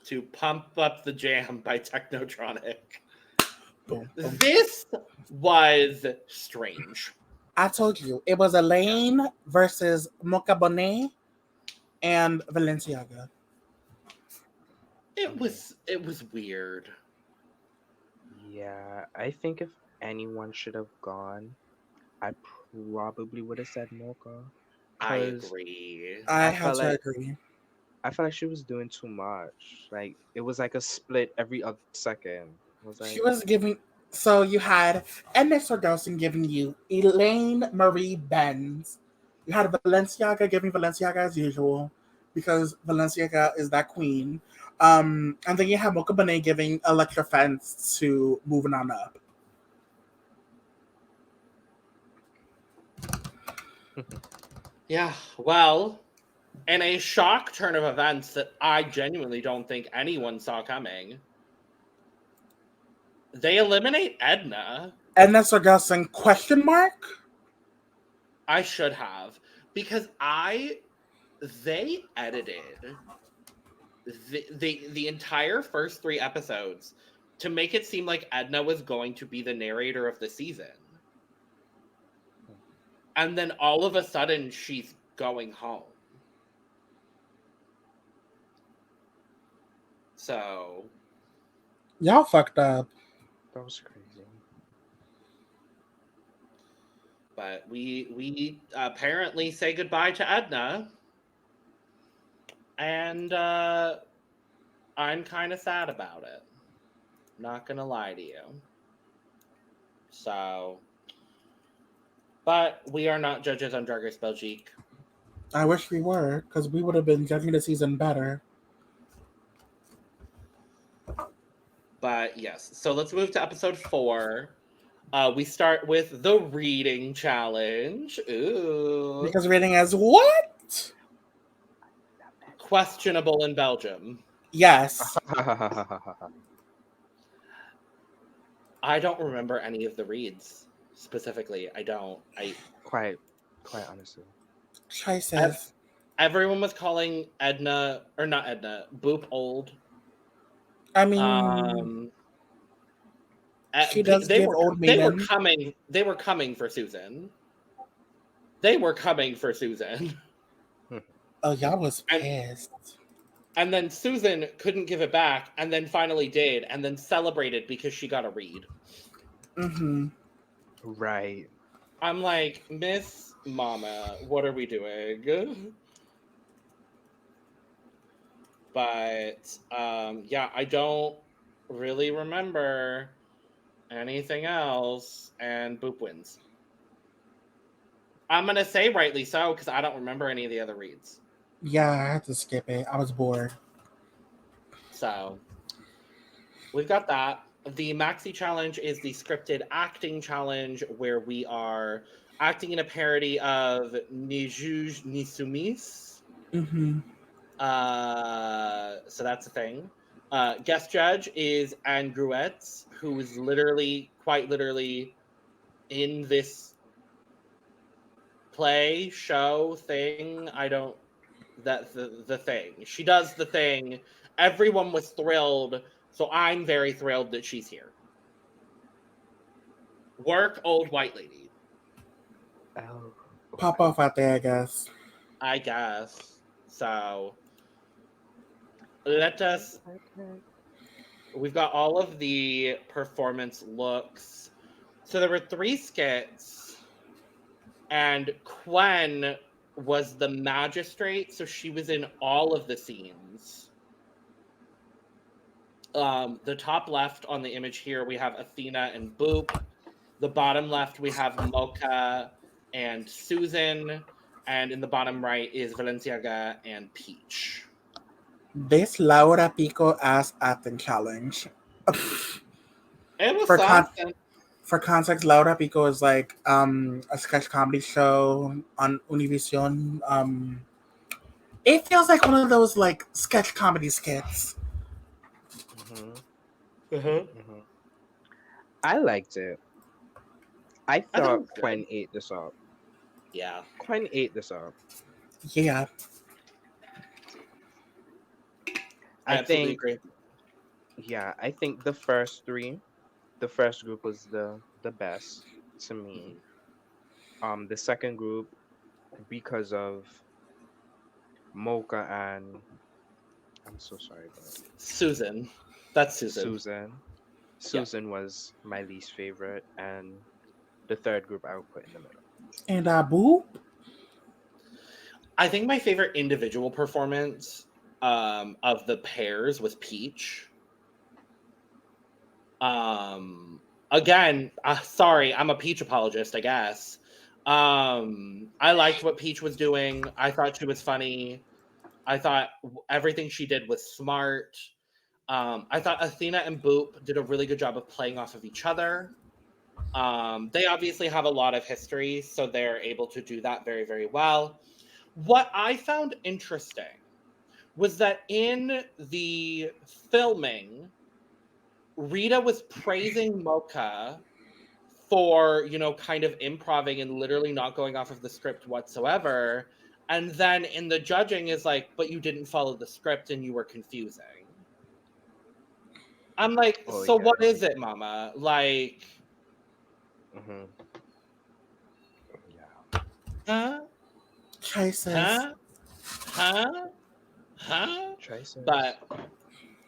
Speaker 1: To Pump Up the Jam by Technotronic.
Speaker 2: Boom, boom.
Speaker 1: This was strange.
Speaker 2: I told you, it was Elaine versus Mocha Bonet and Valenciaga.
Speaker 1: It was weird.
Speaker 3: Yeah, I think if anyone should have gone, I probably would have said Mocha.
Speaker 1: I
Speaker 3: 'Cause
Speaker 1: agree.
Speaker 2: I
Speaker 3: I
Speaker 2: have
Speaker 3: felt
Speaker 2: to
Speaker 3: like
Speaker 2: agree.
Speaker 3: I felt like she was doing too much. Like it was like a split every other second. It was
Speaker 2: She
Speaker 3: like,
Speaker 2: was giving. So you had Edna Sorgelson giving you Elaine Marie Benz. You had Valenciaga giving Valenciaga as usual because Valenciaga is that queen. And then you have Mocha Bonet giving Electra Fence to Moving On Up.
Speaker 1: Yeah, well, in a shock turn of events that I genuinely don't think anyone saw coming, they eliminate Edna.
Speaker 2: Edna Sorgelson question mark?
Speaker 1: I should have, because they edited the entire first 3 episodes to make it seem like Edna was going to be the narrator of the season. And then all of a sudden she's going home. So
Speaker 2: Y'all fucked up.
Speaker 3: that was crazy.
Speaker 1: but we apparently say goodbye to Edna. And I'm kind of sad about it. Not gonna lie to you. So, but we are not judges on Drag Race Belgique.
Speaker 2: I wish we were, because we would have been judging the season better.
Speaker 1: But yes, so let's move to episode 4. We start with the reading challenge. Ooh.
Speaker 2: Because reading as what?
Speaker 1: Questionable in Belgium.
Speaker 2: Yes.
Speaker 1: I don't remember any of the reads specifically. I don't.
Speaker 3: quite honestly.
Speaker 2: Choices.
Speaker 1: Everyone was calling Edna, or not Edna, Boop old.
Speaker 2: I mean, she does
Speaker 1: they
Speaker 2: give
Speaker 1: were,
Speaker 2: old
Speaker 1: they were
Speaker 2: maiden.
Speaker 1: coming. They were coming for Susan. They were coming for Susan.
Speaker 2: Oh, y'all was pissed.
Speaker 1: And then Susan couldn't give it back, and then finally did, and then celebrated because she got a read.
Speaker 2: Mm-hmm.
Speaker 3: Right.
Speaker 1: I'm like, Miss Mama, what are we doing? But yeah, I don't really remember anything else, and Boop wins. I'm gonna say rightly so because I don't remember any of the other reads.
Speaker 2: Yeah, I had to skip it. I was bored.
Speaker 1: So we've got that. The Maxi Challenge is the scripted acting challenge where we are acting in a parody of Ni Juge Ni Soumise.
Speaker 2: Mm-hmm.
Speaker 1: So that's a thing. Guest judge is Anne Gruetz, who is quite literally, in this play, show, thing. That's the thing. She does the thing. Everyone was thrilled, so I'm very thrilled that she's here. Work, old white lady.
Speaker 3: Oh.
Speaker 2: Pop off out there, I guess.
Speaker 1: I guess. So let us. We've got all of the performance looks. So there were 3 skits, and Quen was the magistrate, so she was in all of the scenes. The top left on the image here, we have Athena and Boop. The bottom left, we have Mocha and Susan. And in the bottom right is Valenciaga and Peach.
Speaker 2: This Laura Pico ass acting challenge.
Speaker 1: It was
Speaker 2: For
Speaker 1: something.
Speaker 2: For context, Laura Pico is like a sketch comedy show on Univision. It feels like one of those like sketch comedy skits.
Speaker 3: I liked it. I
Speaker 1: thought it
Speaker 3: thought
Speaker 1: was good.
Speaker 3: Quen ate this up.
Speaker 1: Yeah.
Speaker 3: Quen ate this up.
Speaker 2: Yeah.
Speaker 1: I absolutely
Speaker 3: think
Speaker 1: agree.
Speaker 3: Yeah, I think the first group was the best to me. The second group, because of Mocha and I'm so sorry, but
Speaker 1: Susan. That's Susan.
Speaker 3: Susan was my least favorite, and the third group I would put in the middle.
Speaker 2: And Boop.
Speaker 1: I think my favorite individual performance of the pairs was Peach. Again, sorry, I'm a Peach apologist, I guess. I liked what Peach was doing. I thought she was funny. I thought everything she did was smart. I thought Athena and Boop did a really good job of playing off of each other. They obviously have a lot of history, so they're able to do that very, very well. What I found interesting was that in the filming, Rita was praising Mocha for, kind of improving and literally not going off of the script whatsoever. And then in the judging is like, but you didn't follow the script and you were confusing. I'm like, so
Speaker 3: yeah.
Speaker 1: what is it, mama? Like,
Speaker 3: Yeah.
Speaker 1: huh?
Speaker 2: Choices.
Speaker 1: Huh?
Speaker 3: Choices.
Speaker 1: But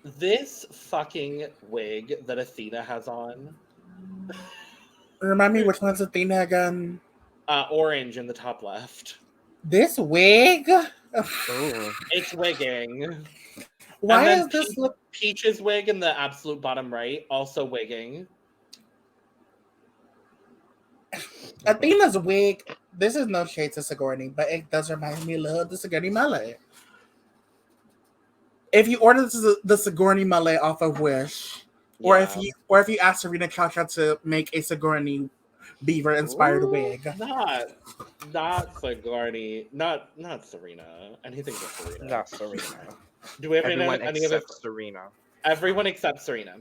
Speaker 1: this fucking wig that Athena has on.
Speaker 2: Remind me which one's Athena again?
Speaker 1: Orange in the top left.
Speaker 2: This wig?
Speaker 3: Oh.
Speaker 1: It's wigging.
Speaker 2: Why is this look?
Speaker 1: Peach's wig in the absolute bottom right, also wigging.
Speaker 2: Athena's wig. This is no shade to Sigourney, but it does remind me a little of the Sigourney mullet. If you order the Sigourney mullet off of Wish, or if you ask Serena Chacha to make a Sigourney Beaver inspired wig,
Speaker 1: not Sigourney, not Serena. Anything but Serena.
Speaker 3: Not Serena.
Speaker 1: Do we have
Speaker 3: Everyone
Speaker 1: any other
Speaker 3: Serena?
Speaker 1: Everyone except Serena.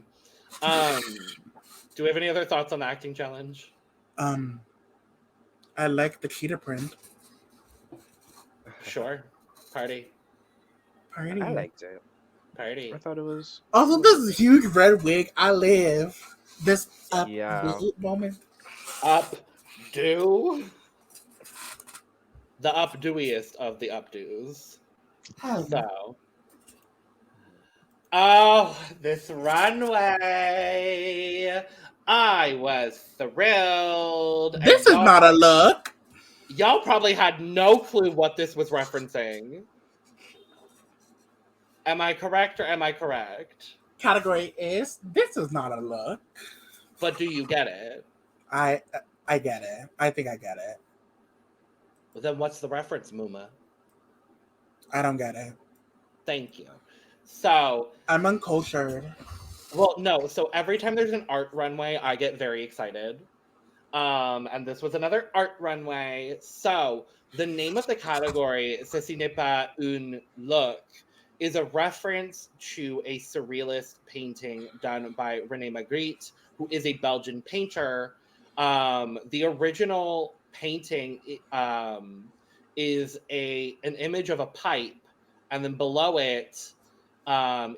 Speaker 1: Do we have any other thoughts on the acting challenge?
Speaker 2: I like the cheetah print.
Speaker 1: Sure. Party.
Speaker 3: I liked it.
Speaker 1: Party.
Speaker 3: I thought it was.
Speaker 2: Also, this huge red wig. I live this moment.
Speaker 1: Updo. The updoiest of the updos. So. Oh, this runway. I was thrilled.
Speaker 2: This is not a look.
Speaker 1: Y'all probably had no clue what this was referencing. Am I correct or am I correct?
Speaker 2: Category is, this is not a look.
Speaker 1: But do you get it?
Speaker 2: I get it. I think I get it.
Speaker 1: Then what's the reference, Muma?
Speaker 2: I don't get it.
Speaker 1: Thank you. So,
Speaker 2: I'm uncultured.
Speaker 1: well, no. So every time there's an art runway, I get very excited. And this was another art runway. So the name of the category, Ceci n'est pas un look, is a reference to a surrealist painting done by René Magritte, who is a Belgian painter. The original painting is an image of a pipe, and then below it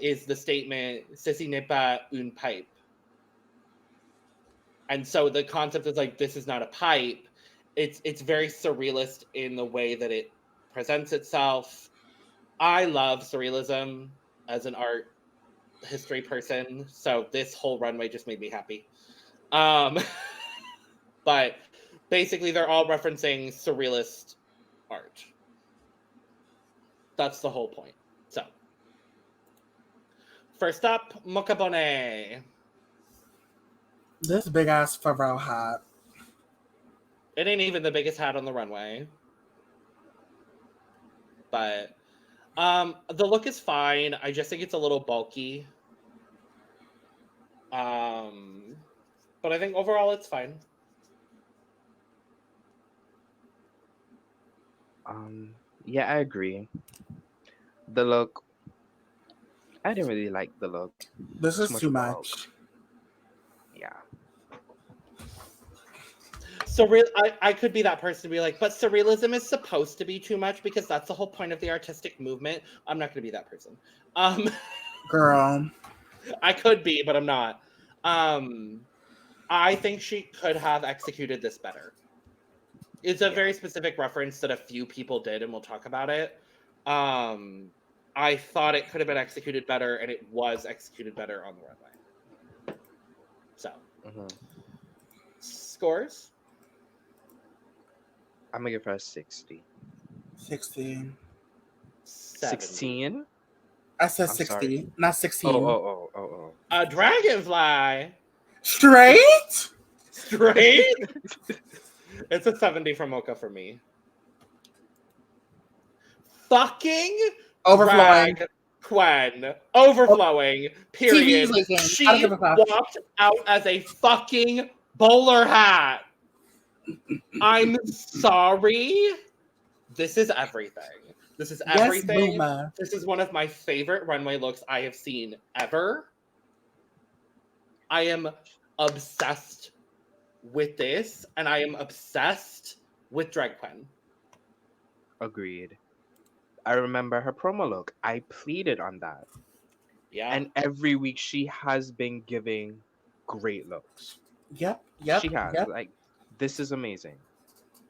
Speaker 1: is the statement "Ceci n'est pas une pipe." And so the concept is like, this is not a pipe. It's very surrealist in the way that it presents itself. I love surrealism as an art history person, so this whole runway just made me happy. But basically, they're all referencing surrealist art. That's the whole point. So, first up, Mokabone.
Speaker 2: This big ass Pharrell hat.
Speaker 1: It ain't even the biggest hat on the runway. But the look is fine. I just think it's a little bulky. But I think overall it's fine.
Speaker 3: Yeah, I agree. The look, I didn't really like the look.
Speaker 2: This is too
Speaker 3: bulk.
Speaker 2: much.
Speaker 3: Yeah.
Speaker 1: I could be that person to be like, but surrealism is supposed to be too much because that's the whole point of the artistic movement. I'm not going to be that person.
Speaker 2: Girl.
Speaker 1: I could be, but I'm not. I think she could have executed this better. It's a very specific reference that a few people did, and we'll talk about it. I thought it could have been executed better, and it was executed better on the runway. So, scores?
Speaker 3: I'm gonna give her a 60.
Speaker 2: 16.
Speaker 3: 16?
Speaker 2: I said
Speaker 3: I'm
Speaker 2: 60,
Speaker 3: sorry.
Speaker 2: not 16.
Speaker 3: Oh.
Speaker 1: A dragonfly.
Speaker 2: Straight?
Speaker 1: Straight? It's a 70 from Mocha for me. Fucking
Speaker 2: Overflowing.
Speaker 1: drag Quen. Overflowing. Period.
Speaker 2: TV's leaking. I don't
Speaker 1: She
Speaker 2: give a fuck.
Speaker 1: walked out as a fucking bowler hat. I'm sorry. This is everything. This is everything.
Speaker 2: Yes, Boomer.
Speaker 1: This is one of my favorite runway looks I have seen ever. I am obsessed with this, and I am obsessed with Drag Quen.
Speaker 3: Agreed. I remember her promo look. I pleaded on that.
Speaker 1: Yeah.
Speaker 3: And every week she has been giving great looks.
Speaker 2: Yep.
Speaker 3: She has. Like, this is amazing.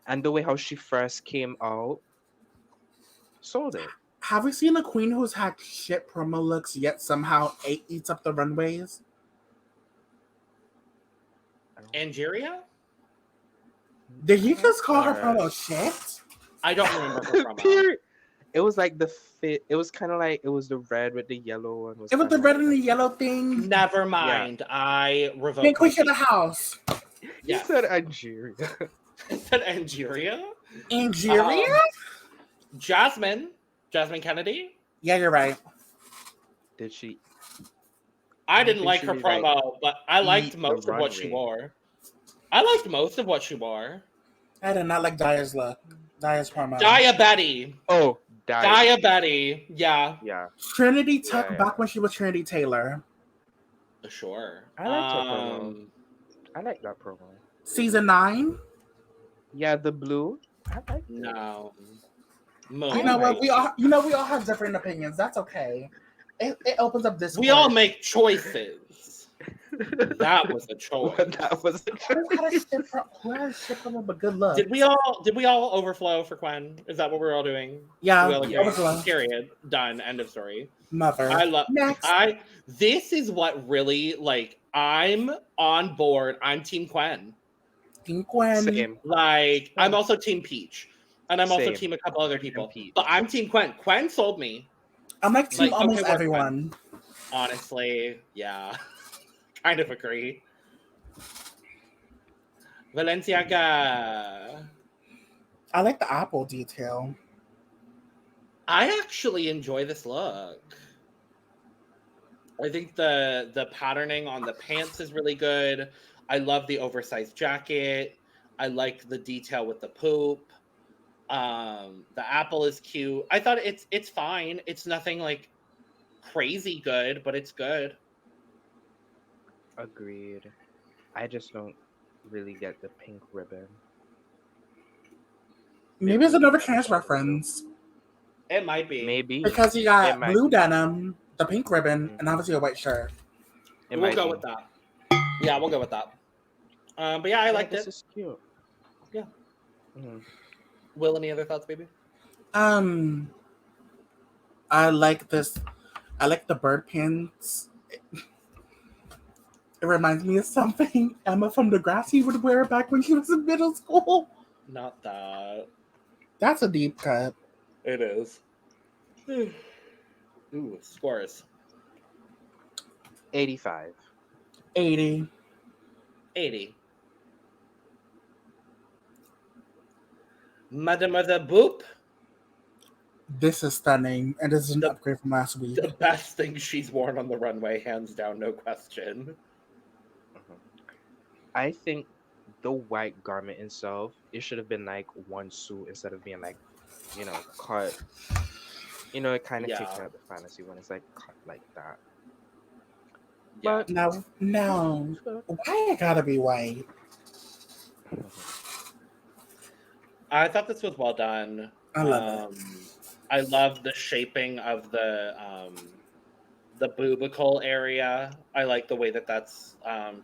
Speaker 3: And the way how she first came out, sold it.
Speaker 2: Have we seen a queen who's had shit promo looks yet somehow eats up the runways?
Speaker 1: Angeria?
Speaker 2: Did you just call her promo shit?
Speaker 1: I don't remember her promo.
Speaker 3: It was like the fit. It was kind of like it was the red with the yellow.
Speaker 2: It was the red and the yellow thing.
Speaker 1: Never mind. Yeah. I revoked.
Speaker 2: Pink Queen of the House.
Speaker 3: You said Angeria.
Speaker 1: I said Angeria?
Speaker 2: Angeria?
Speaker 1: Jasmine Kennedy?
Speaker 2: Yeah, you're right.
Speaker 3: Did she?
Speaker 1: I didn't like her promo, but I liked most of what she wore. I
Speaker 2: did not like Daya's look. Daya's promo.
Speaker 1: Daya Betty.
Speaker 3: Oh,
Speaker 1: Daya Betty. Yeah.
Speaker 3: Yeah.
Speaker 2: Trinity Tuck back when she was Trinity Taylor.
Speaker 1: Sure.
Speaker 3: I liked her promo. I like that promo.
Speaker 2: Season 9?
Speaker 3: Yeah, the blue. I like it.
Speaker 1: No.
Speaker 2: You know what? We all have different opinions. That's okay. It opens up this.
Speaker 1: We all make choices. That was a choice.
Speaker 3: That was a choice.
Speaker 2: Who had a ship from a good look?
Speaker 1: Did we all overflow for Quen? Is that what we're all doing?
Speaker 2: Yeah.
Speaker 1: Overflow. Period. Done. End of story.
Speaker 2: Mother.
Speaker 1: I love.
Speaker 2: Next.
Speaker 1: This is what really like. I'm on board. I'm Team Quen.
Speaker 2: Team Quen.
Speaker 3: Same.
Speaker 1: Like I'm also Team Peach, and I'm also Team a couple other people. But I'm Team Quen. Quen sold me.
Speaker 2: I'm like Team almost everyone.
Speaker 1: Honestly, yeah. Kind of agree. Valenciaga.
Speaker 2: I like the apple detail.
Speaker 1: I actually enjoy this look. I think the patterning on the pants is really good. I love the oversized jacket. I like the detail with the poop. The apple is cute. I thought it's fine. It's nothing like crazy good, but it's good.
Speaker 3: Agreed. I just don't really get the pink ribbon.
Speaker 2: Maybe it's
Speaker 3: really
Speaker 2: another
Speaker 3: kind of
Speaker 2: trans
Speaker 3: bothered me.
Speaker 2: reference
Speaker 1: It might be.
Speaker 3: Maybe.
Speaker 2: because you
Speaker 3: It
Speaker 2: got
Speaker 3: might
Speaker 2: blue
Speaker 3: be.
Speaker 2: denim, the pink ribbon,
Speaker 3: Mhm.
Speaker 2: and obviously a white shirt.
Speaker 3: It
Speaker 1: We'll
Speaker 3: might
Speaker 1: go
Speaker 3: be.
Speaker 1: with that. Yeah, we'll go with that. But yeah, I
Speaker 3: Yeah,
Speaker 1: liked
Speaker 3: this
Speaker 1: it.
Speaker 3: is cute.
Speaker 1: Yeah.
Speaker 3: Mhm.
Speaker 1: Will, any other thoughts, baby?
Speaker 2: Um, I like this. I like the bird pants. It reminds me of something Emma from Degrassi would wear back when she was in middle school.
Speaker 1: Not that.
Speaker 2: That's a deep cut.
Speaker 1: It is. Ooh, scores.
Speaker 3: 85.
Speaker 2: 80.
Speaker 1: 80. Mademoiselle Boop,
Speaker 2: This is stunning, and this is an
Speaker 1: The-
Speaker 2: upgrade from last week.
Speaker 1: the best thing she's worn on the runway, hands down, no question.
Speaker 3: Mhm. I think the white garment itself, it should have been like one suit instead of being like, cut. It kind of takes
Speaker 1: Yeah.
Speaker 3: me out the fantasy when it's like cut like that.
Speaker 1: Yeah.
Speaker 3: But
Speaker 2: Now,
Speaker 3: it's good.
Speaker 2: why it gotta be white?
Speaker 1: I thought this was well done.
Speaker 2: I love it.
Speaker 1: I love the shaping of the boobical area. I like the way that that's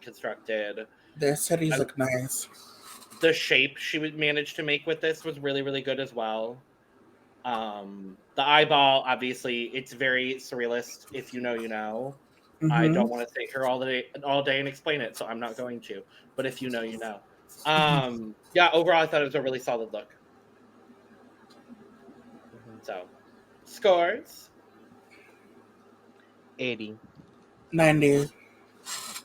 Speaker 1: constructed.
Speaker 2: Their cities
Speaker 1: I,
Speaker 2: look nice.
Speaker 1: the shape she would manage to make with this was really, really good as well. The eyeball, obviously, it's very surrealist. If you know, you know. I
Speaker 2: Mm-hmm.
Speaker 1: don't want to sit here all day and explain it, so I'm not going to. But if you know, you know. Yeah, overall, I thought it was a really solid look.
Speaker 3: Mhm.
Speaker 1: So, scores
Speaker 3: 80.
Speaker 2: 90.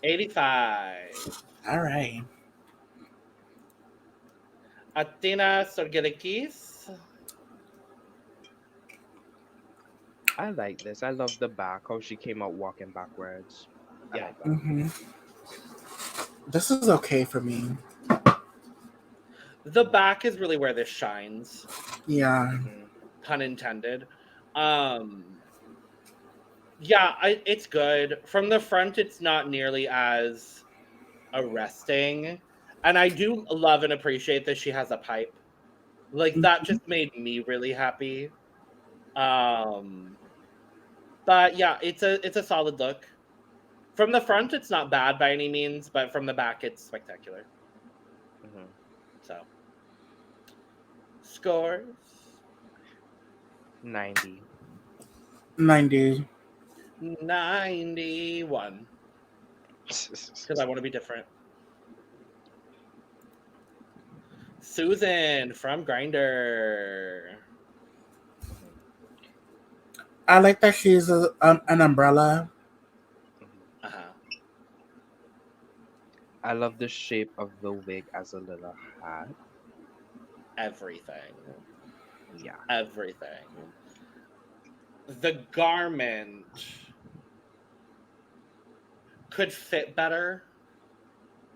Speaker 1: 85.
Speaker 2: All right.
Speaker 1: Athena Sorgelikis.
Speaker 3: I like this. I love the back, how she came out walking backwards. I
Speaker 1: Yeah.
Speaker 3: like that.
Speaker 2: Mm-hmm. This is okay for me.
Speaker 1: The back is really where this shines.
Speaker 2: Yeah.
Speaker 3: Mhm.
Speaker 1: Pun intended. Yeah, it's good. From the front, it's not nearly as arresting. And I do love and appreciate that she has a pipe. Like that
Speaker 2: Mhm.
Speaker 1: just made me really happy. Um but yeah, it's a solid look. From the front, it's not bad by any means, but from the back, it's spectacular.
Speaker 3: Mhm.
Speaker 1: So scores
Speaker 3: 90.
Speaker 2: 90.
Speaker 1: 91. Because I want to be different. Susan from Grinder.
Speaker 3: Mhm.
Speaker 2: I like that she's an umbrella.
Speaker 3: Mhm.
Speaker 1: Uh-huh.
Speaker 3: I love the shape of the wig as a little hat.
Speaker 1: Everything.
Speaker 3: Yeah.
Speaker 1: Everything. The garment could fit better.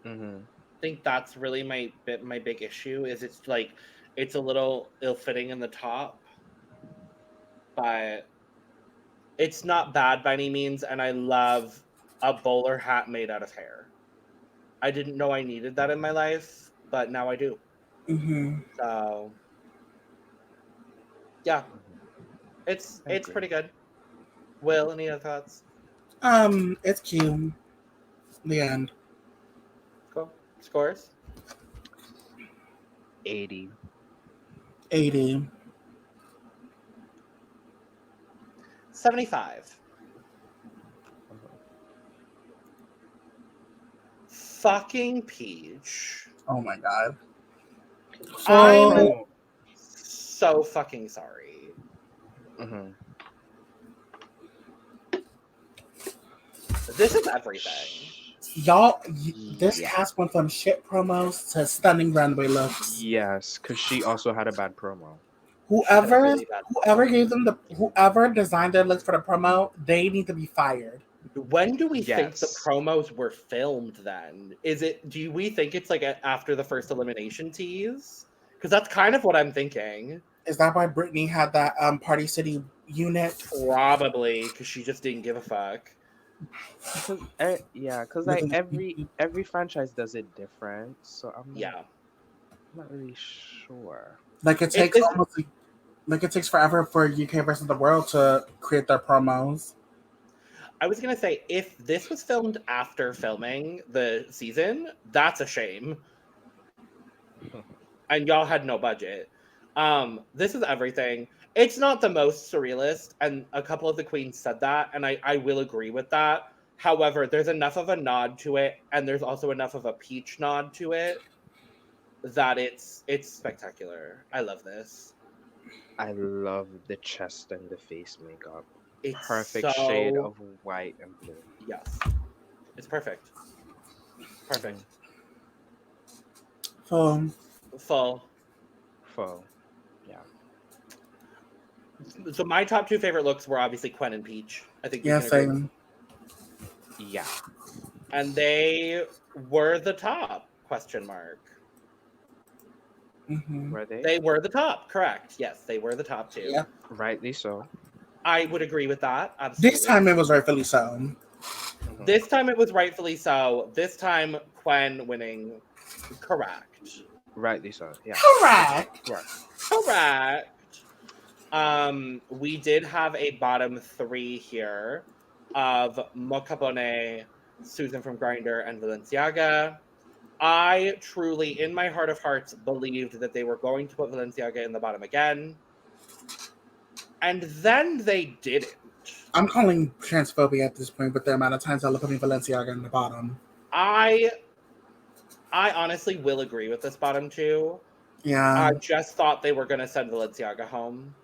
Speaker 3: Mhm.
Speaker 1: I think that's really my big issue is it's like it's a little ill-fitting in the top, but it's not bad by any means, and I love a bowler hat made out of hair. I didn't know I needed that in my life, but now I do.
Speaker 2: Mm-hmm.
Speaker 1: So yeah,
Speaker 3: Mhm. I
Speaker 1: it's
Speaker 3: agree.
Speaker 1: pretty good. Will, any other thoughts?
Speaker 2: It's cute. The end.
Speaker 1: Cool. Scores?
Speaker 3: 80.
Speaker 2: 80.
Speaker 1: 75.
Speaker 3: Mhm.
Speaker 1: Fucking Peach.
Speaker 2: Oh my god.
Speaker 1: I'm
Speaker 2: Full.
Speaker 1: so fucking sorry.
Speaker 3: Mhm.
Speaker 1: This is everything.
Speaker 2: Y'all, this
Speaker 3: Yeah.
Speaker 2: cast went from shit promos to stunning runway looks.
Speaker 3: Yes, because she also had a bad promo.
Speaker 1: She had a
Speaker 2: Whoever
Speaker 1: really bad
Speaker 2: whoever
Speaker 1: promo.
Speaker 2: gave them whoever designed their looks for the promo, they need to be fired.
Speaker 1: When do we think the
Speaker 3: Yes.
Speaker 1: promos were filmed then? Do we think it's like after the first elimination tease? Because that's kind of what I'm thinking.
Speaker 2: Is that why Brittany had that Party City unit?
Speaker 1: Probably because she just didn't give a fuck.
Speaker 3: Because like every franchise does it different, so
Speaker 1: Yeah.
Speaker 3: I'm not really sure.
Speaker 2: Like it takes
Speaker 1: is-
Speaker 2: almost like it takes forever for UK versus the world to create their promos.
Speaker 1: I was gonna say, if this was filmed after filming the season, that's a shame. And y'all had no budget. This is everything. It's not the most surrealist, and a couple of the queens said that, and I will agree with that. However, there's enough of a nod to it, and there's also enough of a peach nod to it that it's spectacular. I love this.
Speaker 3: I love the chest and the face makeup.
Speaker 1: It's
Speaker 3: Perfect
Speaker 1: so
Speaker 3: shade of white and blue.
Speaker 1: yes, it's perfect. Perfect.
Speaker 2: So
Speaker 1: Full.
Speaker 3: Full. Yeah.
Speaker 1: So my top two favorite looks were obviously Quen and Peach. I think
Speaker 2: yeah,
Speaker 1: you can agree.
Speaker 2: same.
Speaker 3: Yeah.
Speaker 1: And they were the top? Question mark.
Speaker 2: Mm-hmm.
Speaker 3: Were they?
Speaker 1: They were the top, correct? Yes, they were the top two.
Speaker 2: Yeah.
Speaker 3: Rightly so.
Speaker 1: I would agree with that. Absolutely.
Speaker 2: This time it was rightfully so.
Speaker 3: Mhm.
Speaker 1: This time it was rightfully so. This time Quen winning, correct.
Speaker 3: Rightly so. Yeah.
Speaker 2: Correct.
Speaker 1: Correct. We did have a bottom three here of Mokabone, Susan from Grinder, and Valenciaga. I truly, in my heart of hearts, believed that they were going to put Valenciaga in the bottom again. And then they didn't.
Speaker 2: I'm calling transphobia at this point with the amount of times I'll putting Balenciaga in the bottom.
Speaker 1: I honestly will agree with this bottom two.
Speaker 2: Yeah.
Speaker 1: I just thought they were going to send Valenciaga home.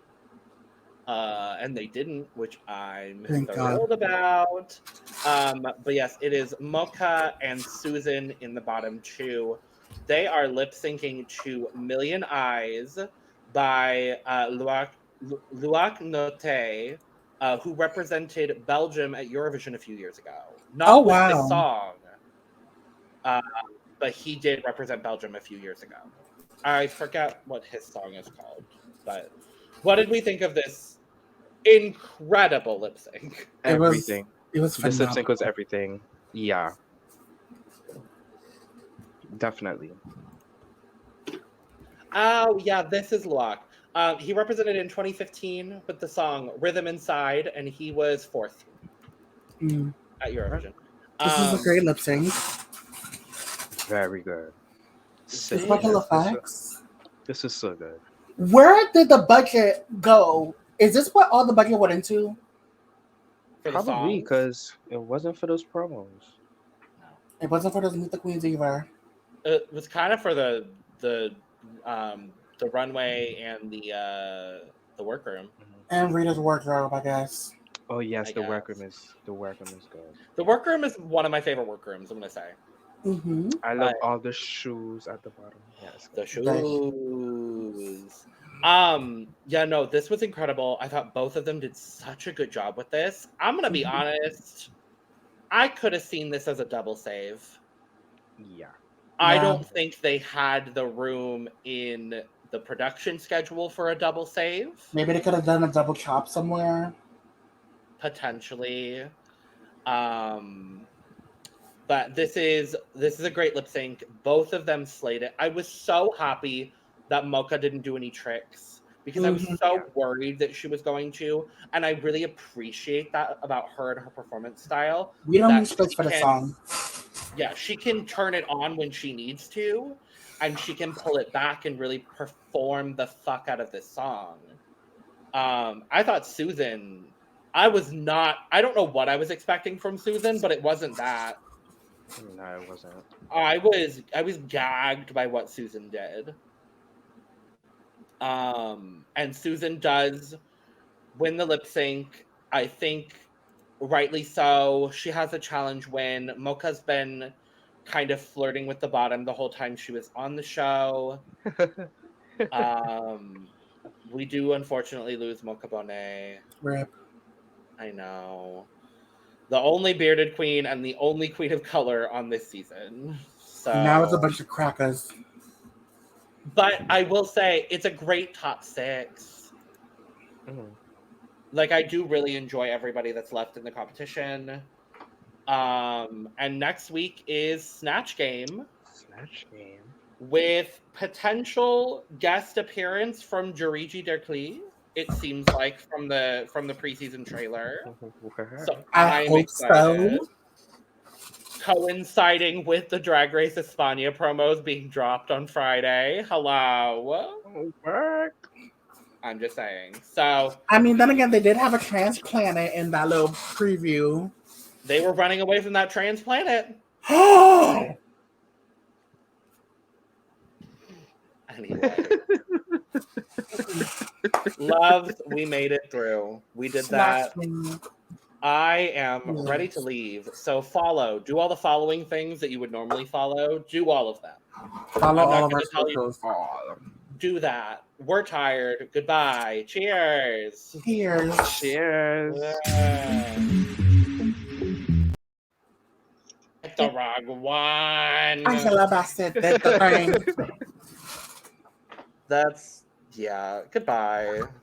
Speaker 1: And they didn't, which I'm
Speaker 2: Thank
Speaker 1: thrilled about. But yes, it is Mocha and Susan in the bottom two. They are lip syncing to Million Eyes by Luak Note, who represented Belgium at Eurovision a few years ago. Not with this
Speaker 2: wow.
Speaker 1: song, but he did represent Belgium a few years ago. I forget what his song is called, but what did we think of this incredible lip sync?
Speaker 3: Everything.
Speaker 2: It was
Speaker 3: This lip
Speaker 2: phenomenal.
Speaker 3: sync was everything. Yeah. Definitely.
Speaker 1: Oh yeah, this is Luak. He represented in 2015 with the song "Rhythm Inside," and he was fourth at Eurovision.
Speaker 2: This is a great lip sync.
Speaker 3: Very good.
Speaker 2: Special effects.
Speaker 3: This is so good.
Speaker 2: Where did the budget go? Is this what all the budget went into?
Speaker 1: For the
Speaker 3: Probably
Speaker 1: songs?
Speaker 3: because it wasn't for those promos.
Speaker 2: It wasn't for those Meet the Queens either.
Speaker 1: It was kind of for the runway and the workroom.
Speaker 2: And Rita's wardrobe, I guess.
Speaker 3: Oh yes,
Speaker 1: I
Speaker 3: the
Speaker 1: guess.
Speaker 3: workroom is good.
Speaker 1: The workroom is one of my favorite workrooms. I'm gonna say
Speaker 2: Mm-hmm.
Speaker 3: I love all the shoes at the bottom. Yes,
Speaker 1: the shoes. Yeah, no, this was incredible. I thought both of them did such a good job with this. I'm gonna be honest. I could have seen this as a double save.
Speaker 3: Yeah.
Speaker 1: I don't think they had the room in the production schedule for a double save.
Speaker 2: Maybe they could have done a double chop somewhere.
Speaker 1: Potentially. But this is a great lip sync. Both of them slayed it. I was so happy that Mocha didn't do any tricks because I was so worried that she was going to, and I really appreciate that about her and her performance style.
Speaker 2: We don't
Speaker 1: that
Speaker 2: need tricks
Speaker 1: she
Speaker 2: for the
Speaker 1: can-
Speaker 2: song.
Speaker 1: Yeah, she can turn it on when she needs to, and she can pull it back and really perform the fuck out of this song. I thought Susan, I don't know what I was expecting from Susan, but it wasn't that.
Speaker 3: No, it wasn't.
Speaker 1: I was gagged by what Susan did. And Susan does win the lip sync. I think rightly so. She has a challenge win. Mocha's been kind of flirting with the bottom the whole time she was on the show. We do unfortunately lose Mocha Bonet.
Speaker 2: Rip.
Speaker 1: I know. The only bearded queen and the only queen of color on this season. So
Speaker 2: Now it's a bunch of crackers.
Speaker 1: But I will say it's a great top 6.
Speaker 3: Mhm.
Speaker 1: Like, I do really enjoy everybody that's left in the competition. And next week is Snatch Game
Speaker 3: Snatch game.
Speaker 1: with potential guest appearance from Jariji Derkli. It seems like from the preseason trailer. So
Speaker 2: I
Speaker 1: I'm
Speaker 2: hope
Speaker 1: excited.
Speaker 2: so.
Speaker 1: Coinciding with the Drag Race España promos being dropped on Friday. Hello.
Speaker 3: Work.
Speaker 1: I'm just saying. So
Speaker 2: I mean, then again, they did have a trans planet in that little preview.
Speaker 1: they were running away from that trans planet.
Speaker 2: Oh,
Speaker 1: Anyway. Loves, we made it through. We did that. I am ready to leave. So do all the following things that you would normally follow. Do all of them.
Speaker 2: Follow
Speaker 1: I'm not
Speaker 2: all of
Speaker 1: gonna
Speaker 2: our
Speaker 1: tell you-
Speaker 2: socials.
Speaker 1: Do that. We're tired. Goodbye. Cheers.
Speaker 2: Cheers.
Speaker 3: Cheers.
Speaker 1: The wrong one.
Speaker 2: Angela Bassett did the thing.
Speaker 1: That's, yeah. Goodbye.